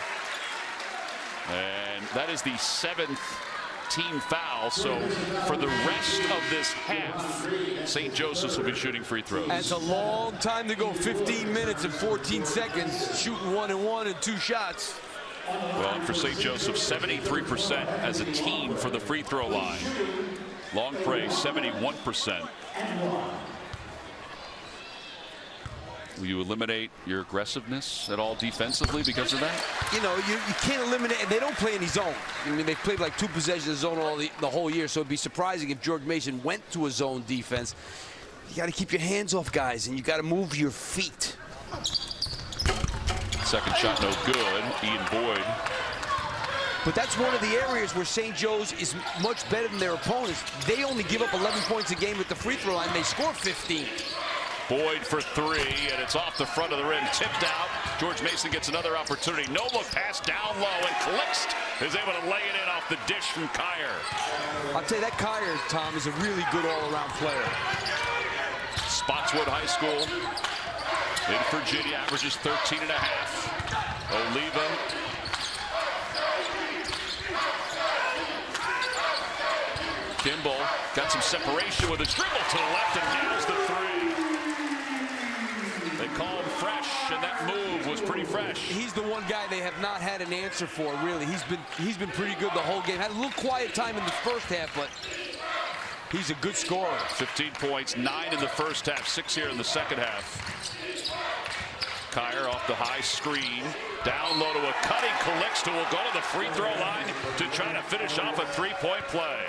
And that is the 7th team foul. So for the rest of this half, St. Joseph's will be shooting free throws. That's a long time to go. 15 minutes and 14 seconds, shooting 1 and 1 and 2 shots. Well, and for St. Joseph, 73% as a team for the free throw line. Longpre, 71%. Will you eliminate your aggressiveness at all defensively because of that? You know, you can't eliminate, and they don't play any zone. I mean, they've played like 2 possessions of zone all the whole year, so it'd be surprising if George Mason went to a zone defense. You got to keep your hands off guys, and you got to move your feet. Second shot no good. Ian Boyd. But that's one of the areas where St. Joe's is much better than their opponents. They only give up 11 points a game at the free throw line. They score 15. Boyd for 3, and it's off the front of the rim. Tipped out. George Mason gets another opportunity. No look pass down low, and Calixte is able to lay it in off the dish from Kyer. I'll tell you, that Kyer, Tom, is a really good all-around player. Spotswood High School in Virginia, averages 13.5. Oliva. Kimball got some separation with his dribble to the left and nails the 3. They call him fresh, and that move was pretty fresh. He's the one guy they have not had an answer for, really. He's been pretty good the whole game. Had a little quiet time in the first half, but he's a good scorer. 15 points, 9 in the first half, 6 here in the second half. Kyer off the high screen. Down low to a cutting Calixte, who will go to the free throw line to try to finish off a 3-point play.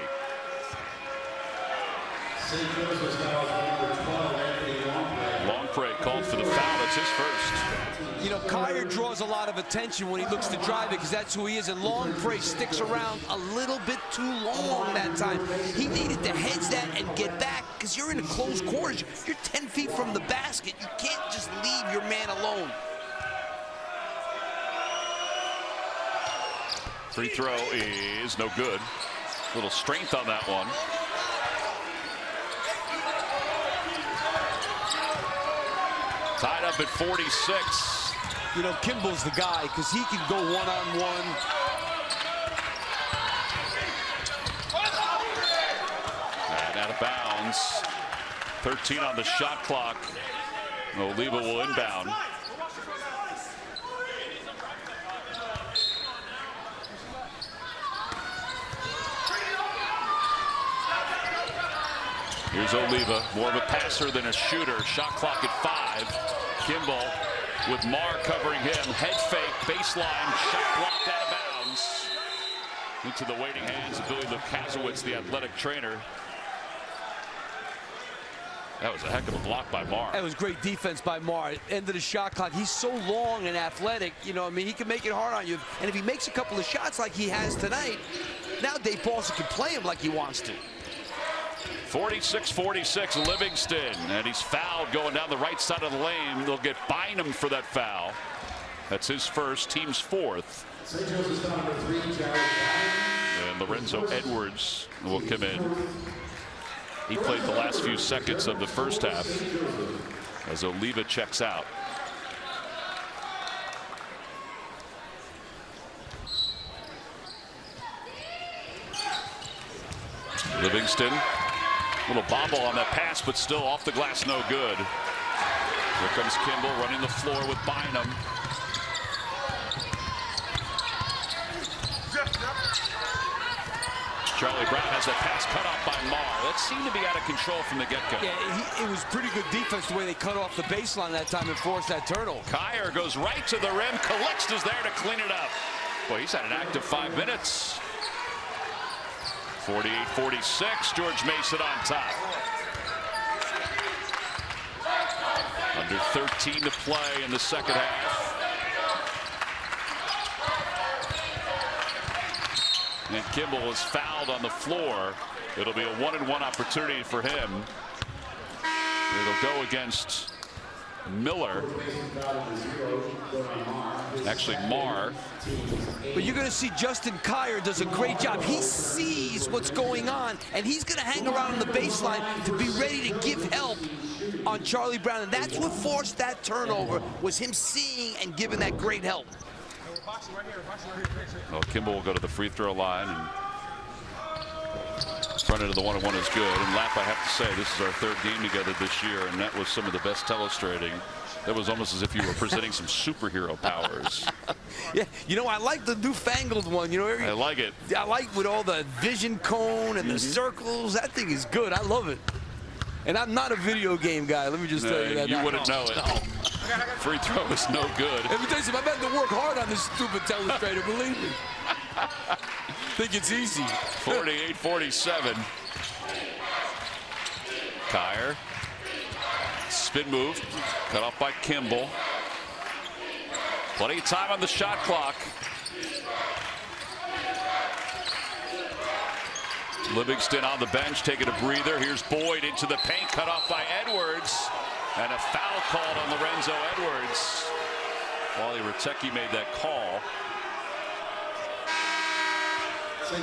Longpre called for the foul. It's his first. You know, Kyer draws a lot of attention when he looks to drive it because that's who he is, and Longpre sticks around a little bit too long that time. He needed to hedge that and get back because you're in a close quarters. You're 10 feet from the basket. You can't just leave your man alone. Free throw is no good. A little strength on that one. Tied up at 46. You know, Kimball's the guy because he can go one-on-one. And out of bounds. 13 on the shot clock. Oliva will inbound. Here's Oliva, more of a passer than a shooter. Shot clock at 5. Kimball with Marr covering him. Head fake, baseline, shot blocked out of bounds. Into the waiting hands of Billy Lukaszewicz, the athletic trainer. That was a heck of a block by Marr. That was great defense by Marr. End of the shot clock. He's so long and athletic. You know, I mean, he can make it hard on you. And if he makes a couple of shots like he has tonight, now Dave Paulson can play him like he wants to. 46-46 Livingston, and he's fouled going down the right side of the lane. They'll get Bynum for that foul. That's his first, team's fourth. And Lorenzo Edwards will come in. He played the last few seconds of the first half as Oliva checks out. Livingston, little bobble on that pass, but still off the glass, no good. Here comes Kimball running the floor with Bynum. Charlie Brown has that pass cut off by Marr. That seemed to be out of control from the get-go. Yeah, it was pretty good defense the way they cut off the baseline that time and forced that turnover. Kyer goes right to the rim. Calixta's there to clean it up. Boy, he's had an active 5 minutes. 48-46, George Mason on top. Under 13 to play in the second half. And Kimball was fouled on the floor. It'll be a 1-and-1 opportunity for him. It'll go against Miller. Actually, Marr. But you're going to see Justin Kyer does a great job. He sees what's going on, and he's going to hang around on the baseline to be ready to give help on Charlie Brown. And that's what forced that turnover, was him seeing and giving that great help. Well, Kimball will go to the free throw line, and front end of the 1-on-1 is good. And Lapp, I have to say, this is our third game together this year, and that was some of the best telestrating. That was almost as if you were presenting some superhero powers. Yeah, you know, I like the newfangled one. You know, I like it. I like with all the vision cone and the circles. That thing is good. I love it. And I'm not a video game guy. Let me just tell you that. You wouldn't know it. No. Free throw is no good. Let me tell you something. I've had to work hard on this stupid telestrator, believe me. Think it's easy. 48-47. Kyer. Spin move. Cut off by Kimball. Plenty of time on the shot clock. Livingston on the bench taking a breather. Here's Boyd into the paint, cut off by Edwards. And a foul called on Lorenzo Edwards. Wally Ritecki made that call.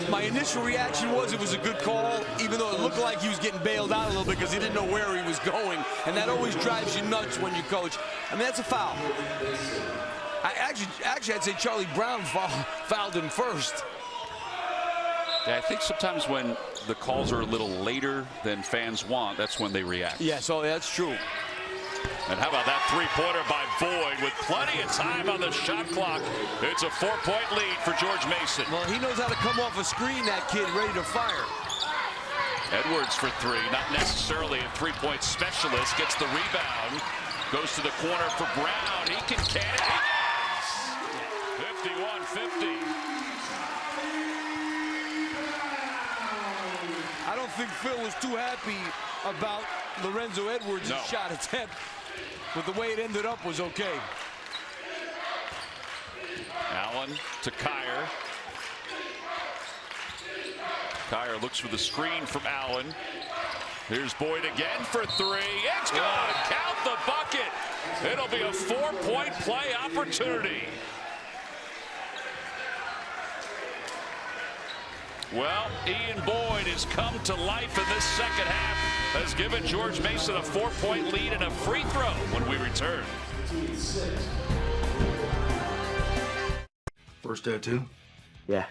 My initial reaction was it was a good call, even though it looked like he was getting bailed out a little bit because he didn't know where he was going. And that always drives you nuts when you coach. I mean, that's a foul. Actually, I'd say Charlie Brown fouled him first. Yeah, I think sometimes when the calls are a little later than fans want, that's when they react. Yeah, so that's true. And how about that three-pointer by Boyd with plenty of time on the shot clock. It's a 4-point lead for George Mason. Well, he knows how to come off a screen, that kid, ready to fire. Edwards for three, not necessarily a three-point specialist. Gets the rebound, goes to the corner for Brown. He can can it. 51-50. I don't think Phil was too happy about Lorenzo Edwards' shot attempt, but the way it ended up was okay. Allen to Kyer. Kyer looks for the screen from Allen. Here's Boyd again for three. It's good. Count the bucket. It'll be a 4-point play opportunity. Well, Ian Boyd has come to life in this second half, has given George Mason a 4-point lead and a free throw when we return. First tattoo? Yeah.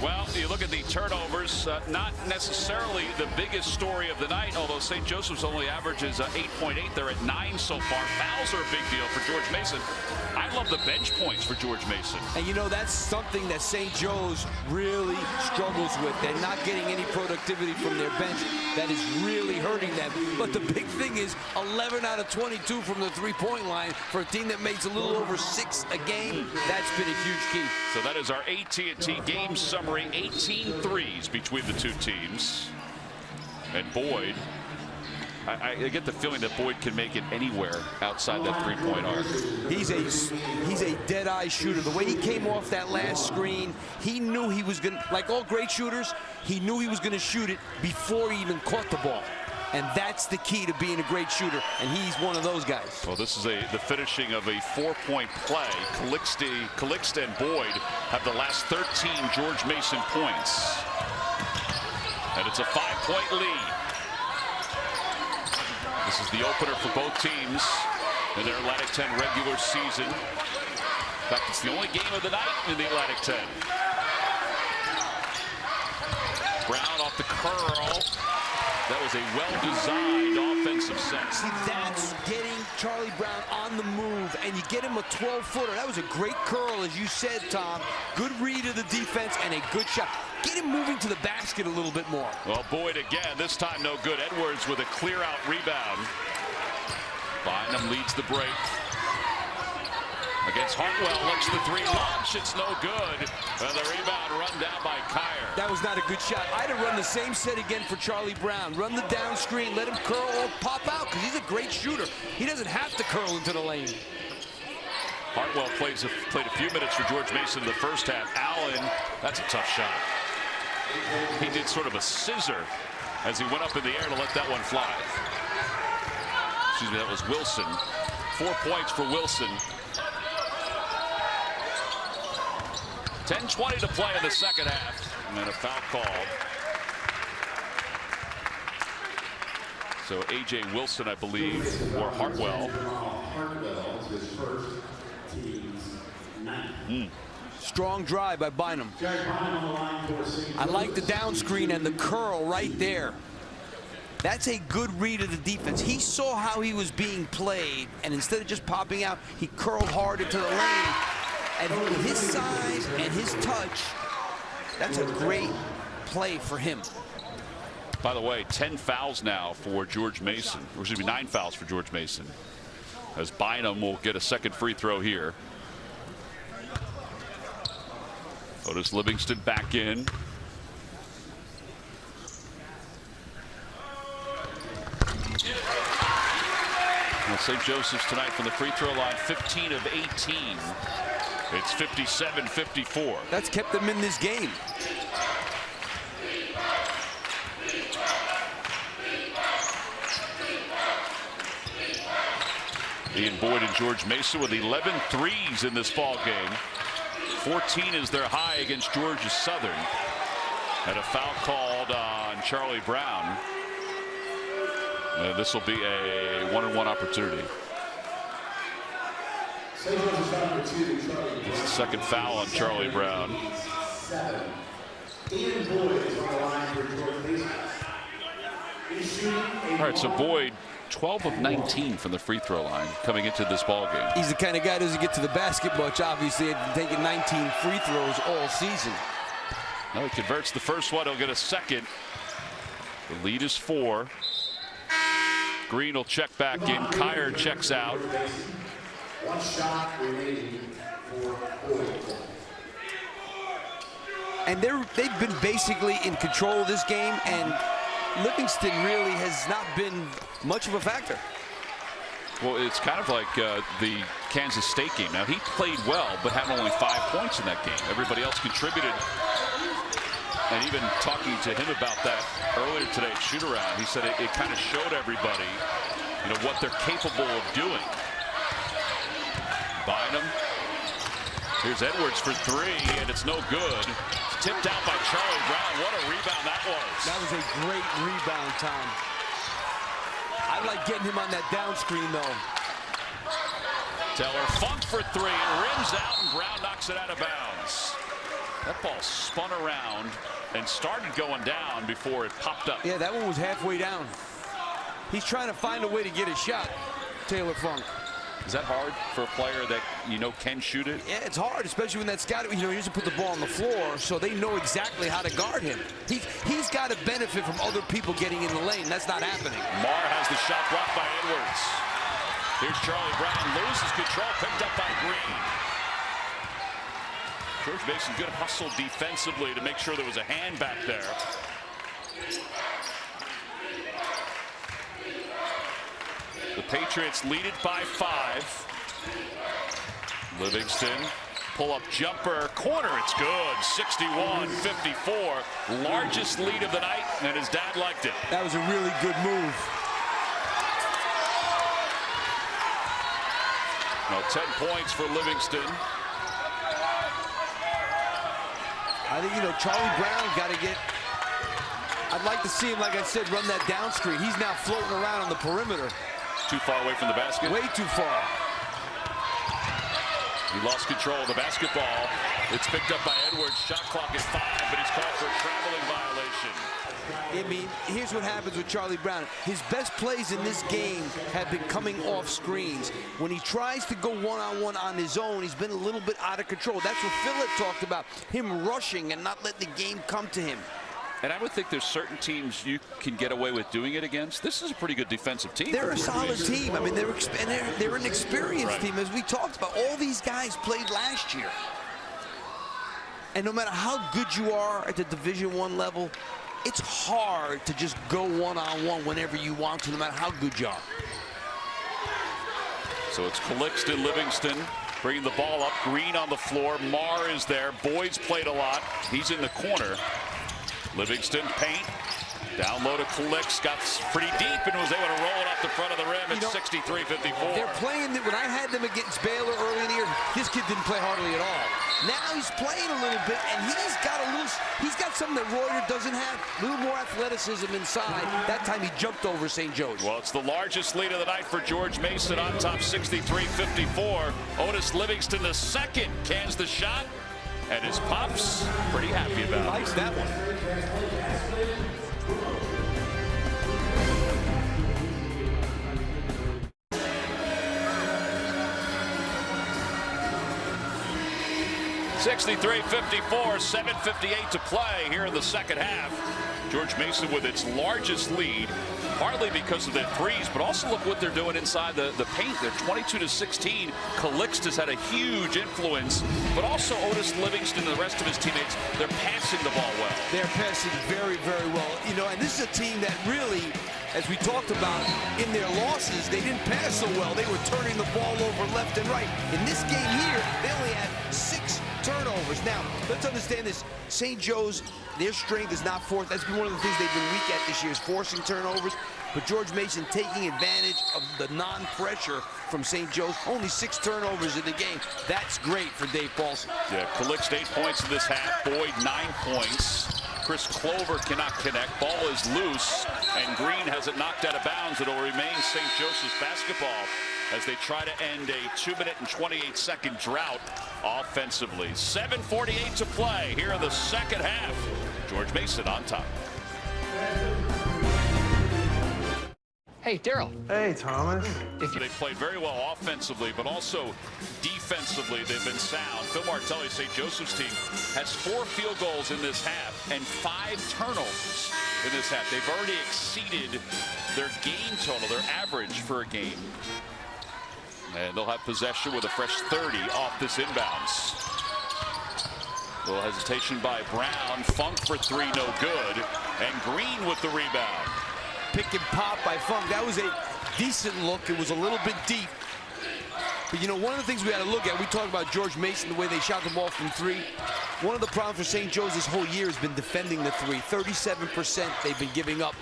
Well, you look at the turnovers, not necessarily the biggest story of the night, although St. Joseph's only averages 8.8. They're at 9 so far. Fouls are a big deal for George Mason. I love the bench points for George Mason. And you know, that's something that St. Joe's really struggles with. They're not getting any productivity from their bench. That is really hurting them. But the big thing is 11 out of 22 from the three-point line for a team that makes a little over 6 a game. That's been a huge key. So that is our AT&T game summary. 18 threes between the two teams. And Boyd I get the feeling that Boyd can make it anywhere outside that three-point arc. He's a dead-eye shooter. The way he came off that last screen, he knew he was going to, like all great shooters, he knew he was going to shoot it before he even caught the ball. And that's the key to being a great shooter, and he's one of those guys. Well, this is the finishing of a 4-point play. Calixte and Boyd have the last 13 George Mason points. And it's a 5-point lead. This is the opener for both teams in their Atlantic 10 regular season. In fact, it's the only game of the night in the Atlantic 10. Brown off the curl. That was a well-designed offensive set. See, that's getting Charlie Brown on the move, and you get him a 12-footer. That was a great curl, as you said, Tom. Good read of the defense and a good shot. Get him moving to the basket a little bit more. Well, Boyd again, this time no good. Edwards with a clear-out rebound. Bynum leads the break. Against Hartwell, looks the three launch. It's no good. And the rebound run down by Kyer. That was not a good shot. I'd have run the same set again for Charlie Brown. Run the down screen, let him curl or pop out, because he's a great shooter. He doesn't have to curl into the lane. Hartwell played a few minutes for George Mason in the first half. Allen, that's a tough shot. He did sort of a scissor as he went up in the air to let that one fly. Excuse me, that was Wilson. 4 points for Wilson. 10:20 to play in the second half. And then a foul called. So A.J. Wilson, I believe, or Hartwell. Strong drive by Bynum. I like the down screen and the curl right there. That's a good read of the defense. He saw how he was being played, and instead of just popping out, he curled hard into the lane. And with his size and his touch, that's a great play for him. By the way, 10 fouls now for George Mason. Or excuse me, 9 fouls for George Mason. As Bynum will get a second free throw here. Otis Livingston back in. Well, St. Joseph's tonight from the free throw line, 15 of 18. It's 57-54. That's kept them in this game. Ian Boyd and George Mason with 11 threes in this ball game. 14 is their high against Georgia Southern. And a foul called on Charlie Brown. This will be a 1-on-1 opportunity. It's the second foul on Charlie Brown. All right, so Boyd, 12 of 19 from the free throw line coming into this ball game. He's the kind of guy who doesn't get to the basket much. Obviously, he's taken 19 free throws all season. Now he converts the first one. He'll get a second. The lead is 4. Green will check back in. Kyer checks out. One shot remaining for Boyd. And they've been basically in control of this game, and Livingston really has not been much of a factor. Well, it's kind of like the Kansas State game. Now, he played well, but had only 5 points in that game. Everybody else contributed. And even talking to him about that earlier today at shoot-around, he said it kind of showed everybody, you know, what they're capable of doing. Bynum. Here's Edwards for 3, and it's no good. It's tipped out by Charlie Brown. What a rebound that was. That was a great rebound, Tom. I like getting him on that down screen, though. Taylor Funk for 3. Rims out, and Brown knocks it out of bounds. That ball spun around and started going down before it popped up. Yeah, that one was halfway down. He's trying to find a way to get a shot, Taylor Funk. Is that hard for a player that you know can shoot it? Yeah, it's hard, especially when that's got, you know, he doesn't put the ball on the floor, so they know exactly how to guard him. He's got to benefit from other people getting in the lane. That's not happening. Marr has the shot blocked by Edwards. Here's Charlie Brown, loses control, picked up by Green. George Mason, good hustle defensively to make sure there was a hand back there. Patriots lead it by 5. Livingston, pull-up jumper, corner, it's good. 61-54, largest lead of the night, and his dad liked it. That was a really good move. Now 10 points for Livingston. I think, Charlie Brown got to get... I'd like to see him, like I said, run that down screen. He's now floating around on the perimeter. Too far away from the basket? Way too far. He lost control of the basketball. It's picked up by Edwards. Shot clock at 5, but he's called for a traveling violation. I mean, here's what happens with Charlie Brown. His best plays in this game have been coming off screens. When he tries to go one-on-one on his own, he's been a little bit out of control. That's what Phillip talked about, him rushing and not letting the game come to him. And I would think there's certain teams you can get away with doing it against. This is a pretty good defensive team. They're a solid team. I mean, they're an experienced team, as we talked about. All these guys played last year. And no matter how good you are at the Division I level, it's hard to just go one-on-one whenever you want to, no matter how good you are. So it's Calixton, Livingston bringing the ball up. Green on the floor. Marr is there. Boyd's played a lot. He's in the corner. Livingston, paint. Down low to Calix, got pretty deep and was able to roll it off the front of the rim at 63-54. They're playing, when I had them against Baylor early in the year, this kid didn't play hardly at all. Now he's playing a little bit, and he's got something that Reuter doesn't have, a little more athleticism inside. That time he jumped over St. Joe's. Well, it's the largest lead of the night for George Mason on top, 63-54. Otis Livingston, the second, cans the shot, and his pops pretty happy about it. He likes that one. $63-54, 7:58 to play here in the second half. George Mason with its largest lead, partly because of their threes, but also look what they're doing inside the paint. They're 22-16. Calixtus had a huge influence, but also Otis Livingston and the rest of his teammates, they're passing the ball well. They're passing very, very well. And this is a team that really, as we talked about, in their losses, they didn't pass so well. They were turning the ball over left and right. In this game here, they only had 6 turnovers. Now, let's understand this. St. Joe's, their strength is not forced. That's been one of the things they've been weak at this year, is forcing turnovers. But George Mason taking advantage of the non-pressure from St. Joe's. Only 6 turnovers in the game. That's great for Dave Paulson. Yeah, Calix 8 points in this half. Boyd 9 points. Chris Clover cannot connect. Ball is loose, and Green has it knocked out of bounds. It'll remain St. Joseph's basketball as they try to end a 2-minute and 28-second drought offensively. 7:48 to play here in the second half. George Mason on top. Hey, Daryl. Hey, Thomas. They played very well offensively, but also defensively they've been sound. Phil Martelli, St. Joseph's team, has 4 field goals in this half and 5 turnovers in this half. They've already exceeded their game total, their average for a game. And they'll have possession with a fresh 30 off this inbounds. A little hesitation by Brown. Funk for 3, no good. And Green with the rebound. Pick and pop by Funk. That was a decent look. It was a little bit deep. But one of the things we got to look at, we talked about George Mason, the way they shot the ball from 3. One of the problems for St. Joe's this whole year has been defending the 3. 37% they've been giving up.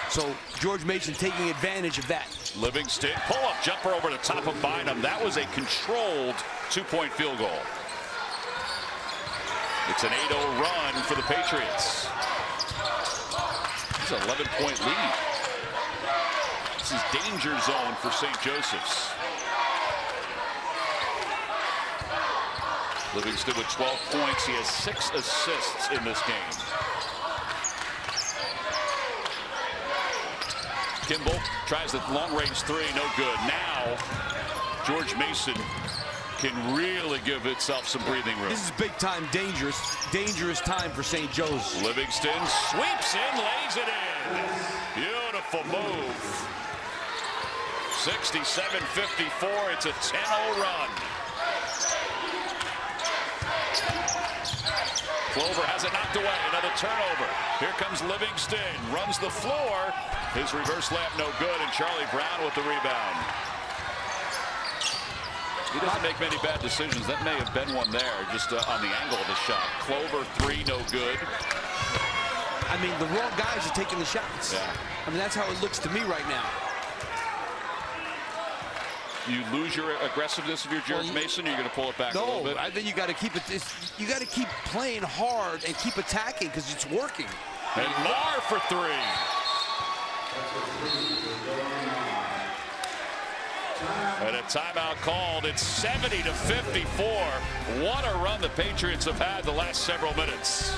So George Mason taking advantage of that. Livingston, pull-up jumper over the top of Bynum. That was a controlled 2-point field goal. It's an 8-0 run for the Patriots. It's an 11-point lead. This is danger zone for St. Joseph's. Livingston with 12 points. He has 6 assists in this game. Kimball tries the long-range 3, no good. Now, George Mason can really give itself some breathing room. This is big-time dangerous time for St. Joe's. Livingston sweeps in, lays it in. Beautiful move. 67-54, it's a 10-0 run. Clover has it knocked away. Another turnover. Here comes Livingston. Runs the floor. His reverse layup no good, and Charlie Brown with the rebound. He doesn't make many bad decisions. That may have been one there, just on the angle of the shot. Clover, 3, no good. I mean, the wrong guys are taking the shots. Yeah. I mean, that's how it looks to me right now. You lose your aggressiveness if you're George Mason, or you're going to pull it back a little bit? No, I think you got to keep it. You got to keep playing hard and keep attacking because it's working. And Marr for 3. And a timeout called. It's 70-54. What a run the Patriots have had the last several minutes.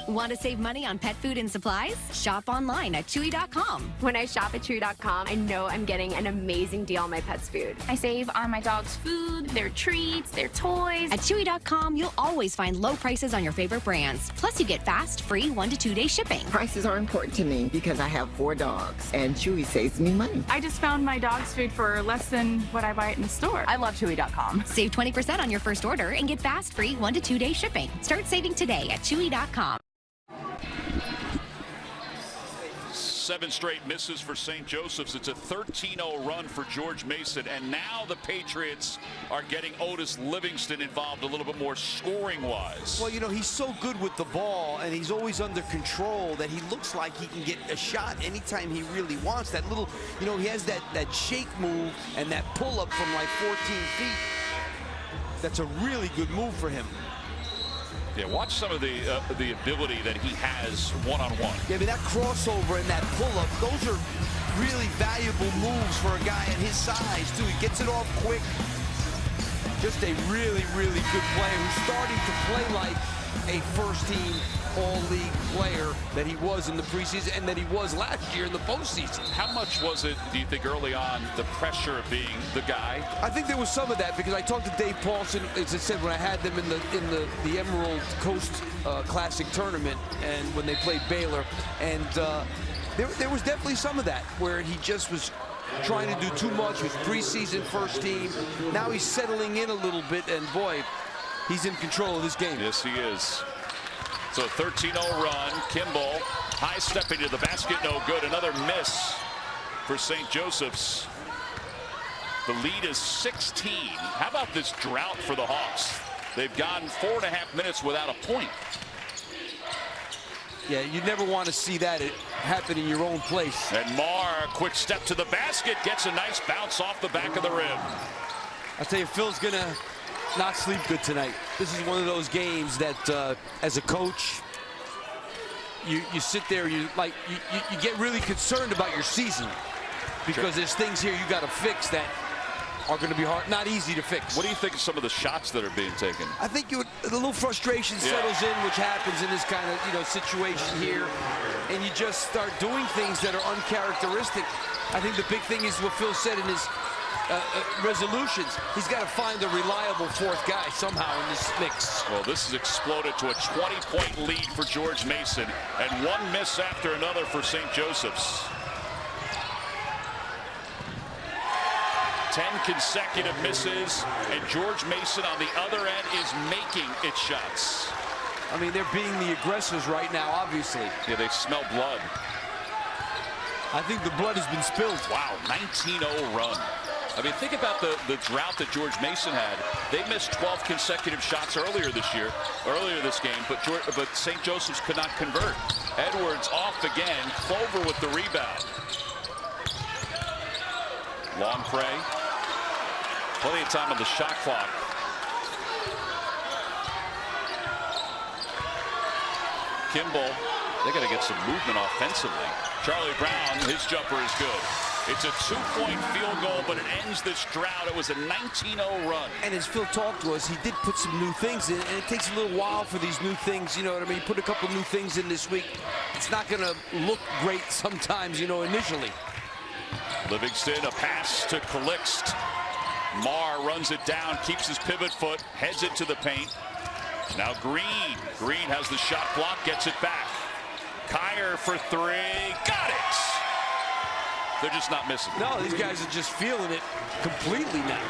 Want to save money on pet food and supplies? Shop online at Chewy.com. When I shop at Chewy.com, I know I'm getting an amazing deal on my pet's food. I save on my dog's food, their treats, their toys. At Chewy.com, you'll always find low prices on your favorite brands. Plus, you get fast, free 1 to 2 day shipping. Prices are important to me because I have 4 dogs, and Chewy saves me money. I just found my dog's food for less than what I buy it in the store. I love Chewy.com. Save 20% on your first order and get fast, free 1 to 2 day shipping. Start saving today at Chewy.com. 7 straight misses for St. Joseph's. It's a 13-0 run for George Mason, and now the Patriots are getting Otis Livingston involved a little bit more scoring-wise. Well, you know, he's so good with the ball, and he's always under control that he looks like he can get a shot anytime he really wants. That little, you know, he has that shake move and that pull-up from like 14 feet. That's a really good move for him. Yeah, watch some of the ability that he has one-on-one. Yeah, I mean, that crossover and that pull-up, those are really valuable moves for a guy at his size, too. He gets it off quick. Just a really, really good player who's starting to play like a first-team all-league player that he was in the preseason and that he was last year in the postseason. How much was it, do you think, early on, the pressure of being the guy? I think there was some of that because I talked to Dave Paulson, as I said, when I had them in the Emerald Coast Classic tournament and when they played Baylor, and there was definitely some of that where he just was trying to do too much with preseason first team. Now he's settling in a little bit, and boy, he's in control of this game. Yes, he is. So a 13-0 run. Kimball high stepping to the basket, no good. Another miss for St. Joseph's. The lead is 16. How about this drought for the Hawks? They've gone 4.5 minutes without a point. Yeah, you never want to see that happen in your own place. And Marr, quick step to the basket, gets a nice bounce off the back of the rim. I'll tell you, Phil's gonna not sleep good tonight. This is one of those games that, as a coach, you sit there, you get really concerned about your season because there's things here you got to fix that are going to be hard, not easy to fix. What do you think of some of the shots that are being taken? I think a little frustration settles in, which happens in this kind of situation here, and you just start doing things that are uncharacteristic. I think the big thing is what Phil said in his resolutions. He's got to find a reliable fourth guy somehow in this mix. Well, this has exploded to a 20-point lead for George Mason, and one miss after another for St. Joseph's. 10 consecutive misses, and George Mason on the other end is making its shots. I mean, they're being the aggressors right now, obviously. Yeah, they smell blood. I think the blood has been spilled. Wow, 19-0 run. I mean, think about the drought that George Mason had. They missed 12 consecutive shots earlier this game, but St. Joseph's could not convert. Edwards off again. Clover with the rebound. Long prey. Plenty of time on the shot clock. Kimball, they got to get some movement offensively. Charlie Brown, his jumper is good. It's a 2-point field goal, but it ends this drought. It was a 19-0 run. And as Phil talked to us, he did put some new things in, and it takes a little while for these new things, you know what I mean? You put a couple new things in this week. It's not going to look great sometimes, you know, initially. Livingston, a pass to Calixt. Marr runs it down, keeps his pivot foot, heads it to the paint. Now Green. Green has the shot block, gets it back. Kyer for 3. Got it! They're just not missing. No, these guys are just feeling it completely now.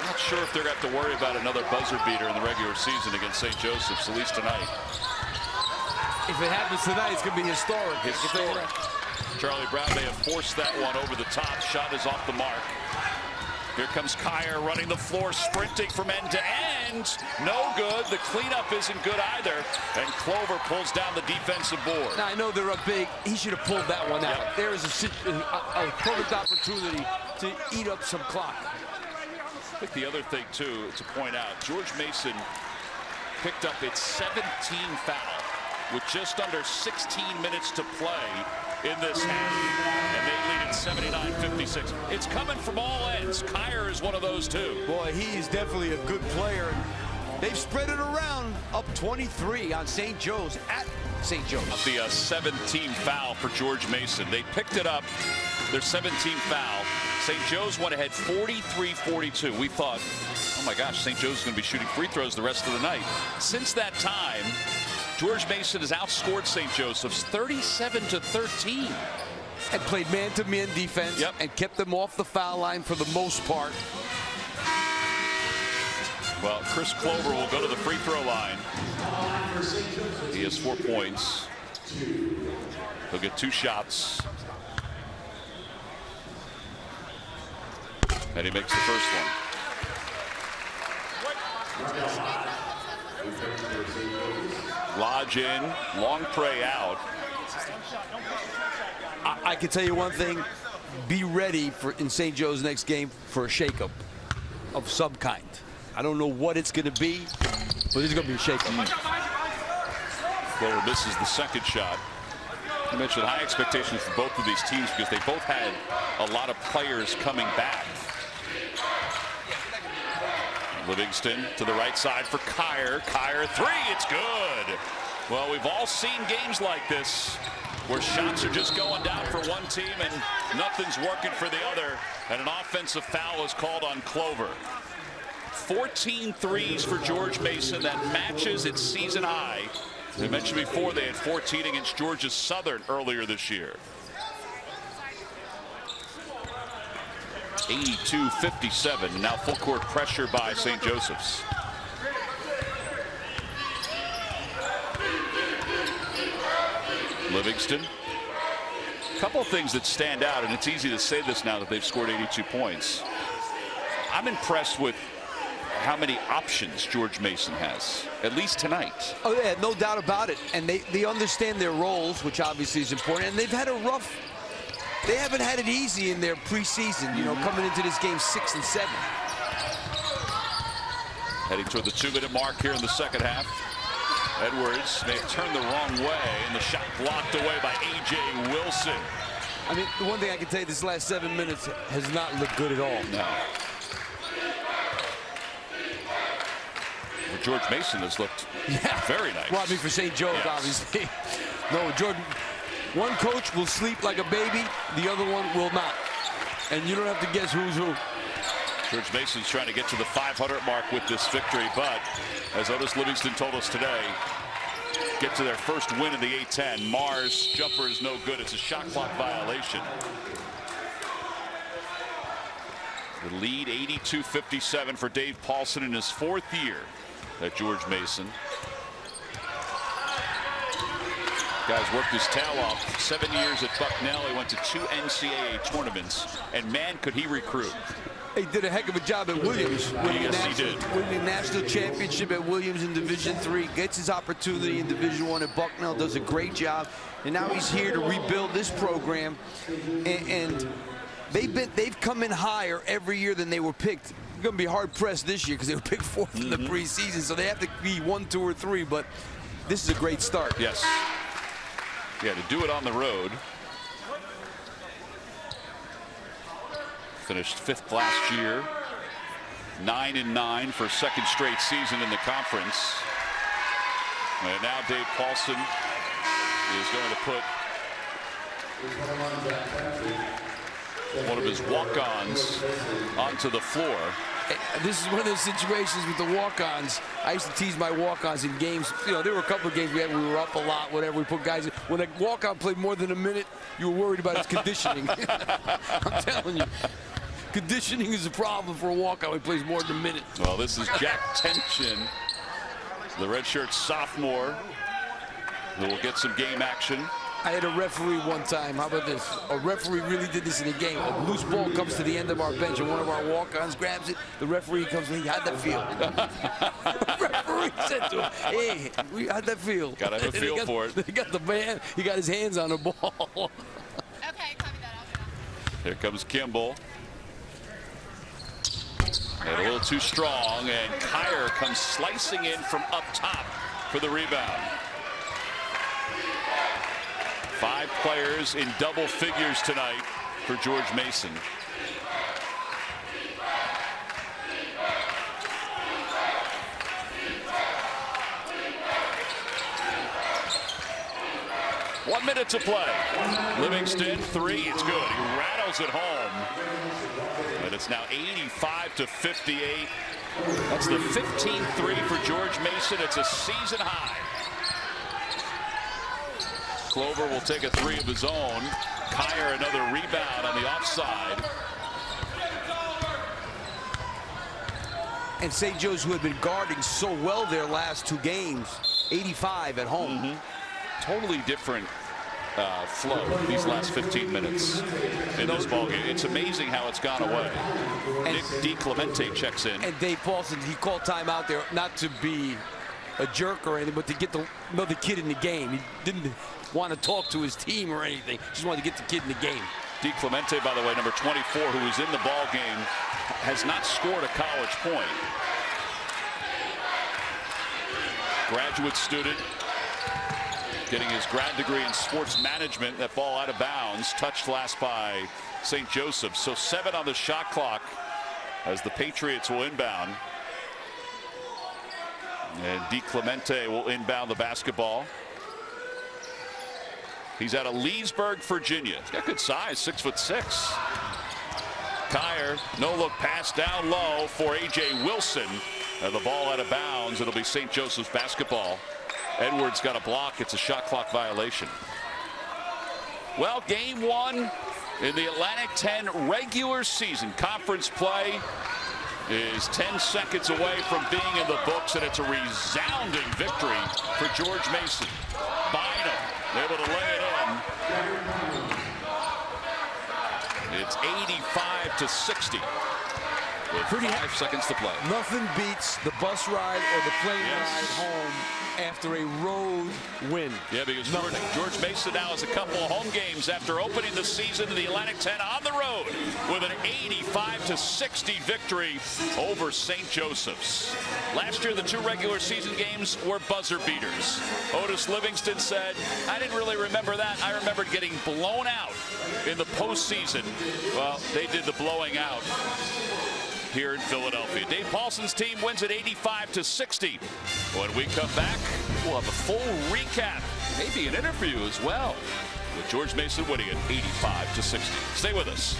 Not sure if they're going to have to worry about another buzzer beater in the regular season against St. Joseph's, at least tonight. If it happens tonight, it's going to be historic. Charlie Brown may have forced that one over the top. Shot is off the mark. Here comes Kyer running the floor, sprinting from end to end. No good. The cleanup isn't good either. And Clover pulls down the defensive board. Now, I know they're up big. He should have pulled that one out. Yep. There is a perfect opportunity to eat up some clock. I think the other thing, too, to point out, George Mason picked up its 17th foul with just under 16 minutes to play in this half, and they lead at 79-56. It's coming from all ends. Kyer is one of those too. Boy, he is definitely a good player. They've spread it around, up 23 on St. Joe's at St. Joe's. The 17th foul for George Mason. They picked it up, their 17th foul. St. Joe's went ahead 43-42. We thought, oh my gosh, St. Joe's is going to be shooting free throws the rest of the night. Since that time, George Mason has outscored St. Joseph's 37-13. And played man-to-man defense and kept them off the foul line for the most part. Well, Chris Clover will go to the free throw line. He has 4 points. He'll get 2 shots. And he makes the first one. Lodge in, long pray out. I can tell you one thing. Be ready for in St. Joe's next game for a shakeup of some kind. I don't know what it's going to be, but it's going to be a shakeup. Clover misses the second shot. I mentioned high expectations for both of these teams because they both had a lot of players coming back. Livingston to the right side for Kyer. Kyer three, it's good. Well, we've all seen games like this where shots are just going down for one team and nothing's working for the other, and an offensive foul is called on Clover. 14 threes for George Mason. That matches its season high. As I mentioned before, they had 14 against Georgia Southern earlier this year. 82-57. Now full court pressure by St. Joseph's. Livingston. A couple of things that stand out, and it's easy to say this now that they've scored 82 points. I'm impressed with how many options George Mason has, at least tonight. Oh yeah, no doubt about it. And they understand their roles, which obviously is important. And they've had a rough, they haven't had it easy in their preseason, you know, coming into this game 6 and 7. Heading toward the 2-minute mark here in the second half. Edwards may have turned the wrong way, and the shot blocked away by A.J. Wilson. I mean, the one thing I can tell you, this last 7 minutes has not looked good at all. No. For George Mason has looked very nice. Well, I mean, for St. Joe's, obviously. No, Jordan, one coach will sleep like a baby, the other one will not. And you don't have to guess who's who. George Mason's trying to get to the 500 mark with this victory, but as Otis Livingston told us today, get to their first win in the A-10. Mars jumper is no good. It's a shot clock violation. The lead 82-57 for Dave Paulson in his 4th year at George Mason. Guy's worked his tail off. 7 years at Bucknell. He went to 2 NCAA tournaments, and man, could he recruit. He did a heck of a job at Williams. Yes, he did. Winning the national championship at Williams in Division III. Gets his opportunity in Division I at Bucknell. Does a great job. And now he's here to rebuild this program. And they've come in higher every year than they were picked. They're going to be hard-pressed this year because they were picked 4th in the preseason. So they have to be 1, 2, or 3. But this is a great start. Yes. Yeah, to do it on the road. Finished 5th last year. 9-9 for a 2nd straight season in the conference. And now Dave Paulson is going to put one of his walk-ons onto the floor. This is one of those situations with the walk-ons. I used to tease my walk-ons in games. You know, there were a couple of games we were up a lot, whatever. We put guys in. When a walk-on played more than a minute, you were worried about his conditioning. I'm telling you. Conditioning is a problem for a walkout when he plays more than a minute. Well, this is Jack Tension, the redshirt sophomore, who will get some game action. I had a referee one time. How about this? A referee really did this in a game. A loose ball comes to the end of our bench, and one of our walk-ons grabs it. The referee comes in. How'd that feel? The referee said to him, "Hey, how'd that feel?" Gotta have a feel for it. They got the man. He got his hands on the ball. Okay, copy that. Here comes Kimball. And a little too strong, and Kyer comes slicing in from up top for the rebound. 5 players in double figures tonight for George Mason. One minute to play. Livingston, 3. It's good. He rattles it home. And it's now 85-58. That's the 15th 3 for George Mason. It's a season high. Clover will take a 3 of his own. Kyer another rebound on the offside. And St. Joe's, who had been guarding so well their last 2 games, 85 at home. Totally different flow these last 15 minutes in this ballgame. It's amazing how it's gone away. And Nick DiClemente checks in. And Dave Paulson, he called timeout there not to be a jerk or anything, but to get another kid in the game. He didn't want to talk to his team or anything. Just wanted to get the kid in the game. DiClemente, by the way, number 24, who is in the ball game, has not scored a college point. Graduate student, getting his grad degree in sports management. That ball out of bounds, touched last by St. Joseph's. So 7 on the shot clock as the Patriots will inbound. And DiClemente will inbound the basketball. He's out of Leesburg, Virginia. He's got good size, 6'6". Kyer, no look pass down low for A.J. Wilson. And the ball out of bounds. It'll be St. Joseph's basketball. Edwards got a block. It's a shot clock violation. Well, game 1 in the Atlantic 10 regular season conference play is 10 seconds away from being in the books, and it's a resounding victory for George Mason. Bynum able to lay it in. It's 85-60 with 5 seconds to play. Nothing beats the bus ride or the plane ride home after a road win. Yeah, because George Mason now has a couple of home games after opening the season in the Atlantic 10 on the road with an 85-60 victory over St. Joseph's. Last year, the 2 regular season games were buzzer beaters. Otis Livingston said, "I didn't really remember that. I remembered getting blown out in the postseason." Well, they did the blowing out here in Philadelphia. Dave Paulson's team wins at 85-60. When we come back, we'll have a full recap, maybe an interview as well, with George Mason winning at 85-60. Stay with us.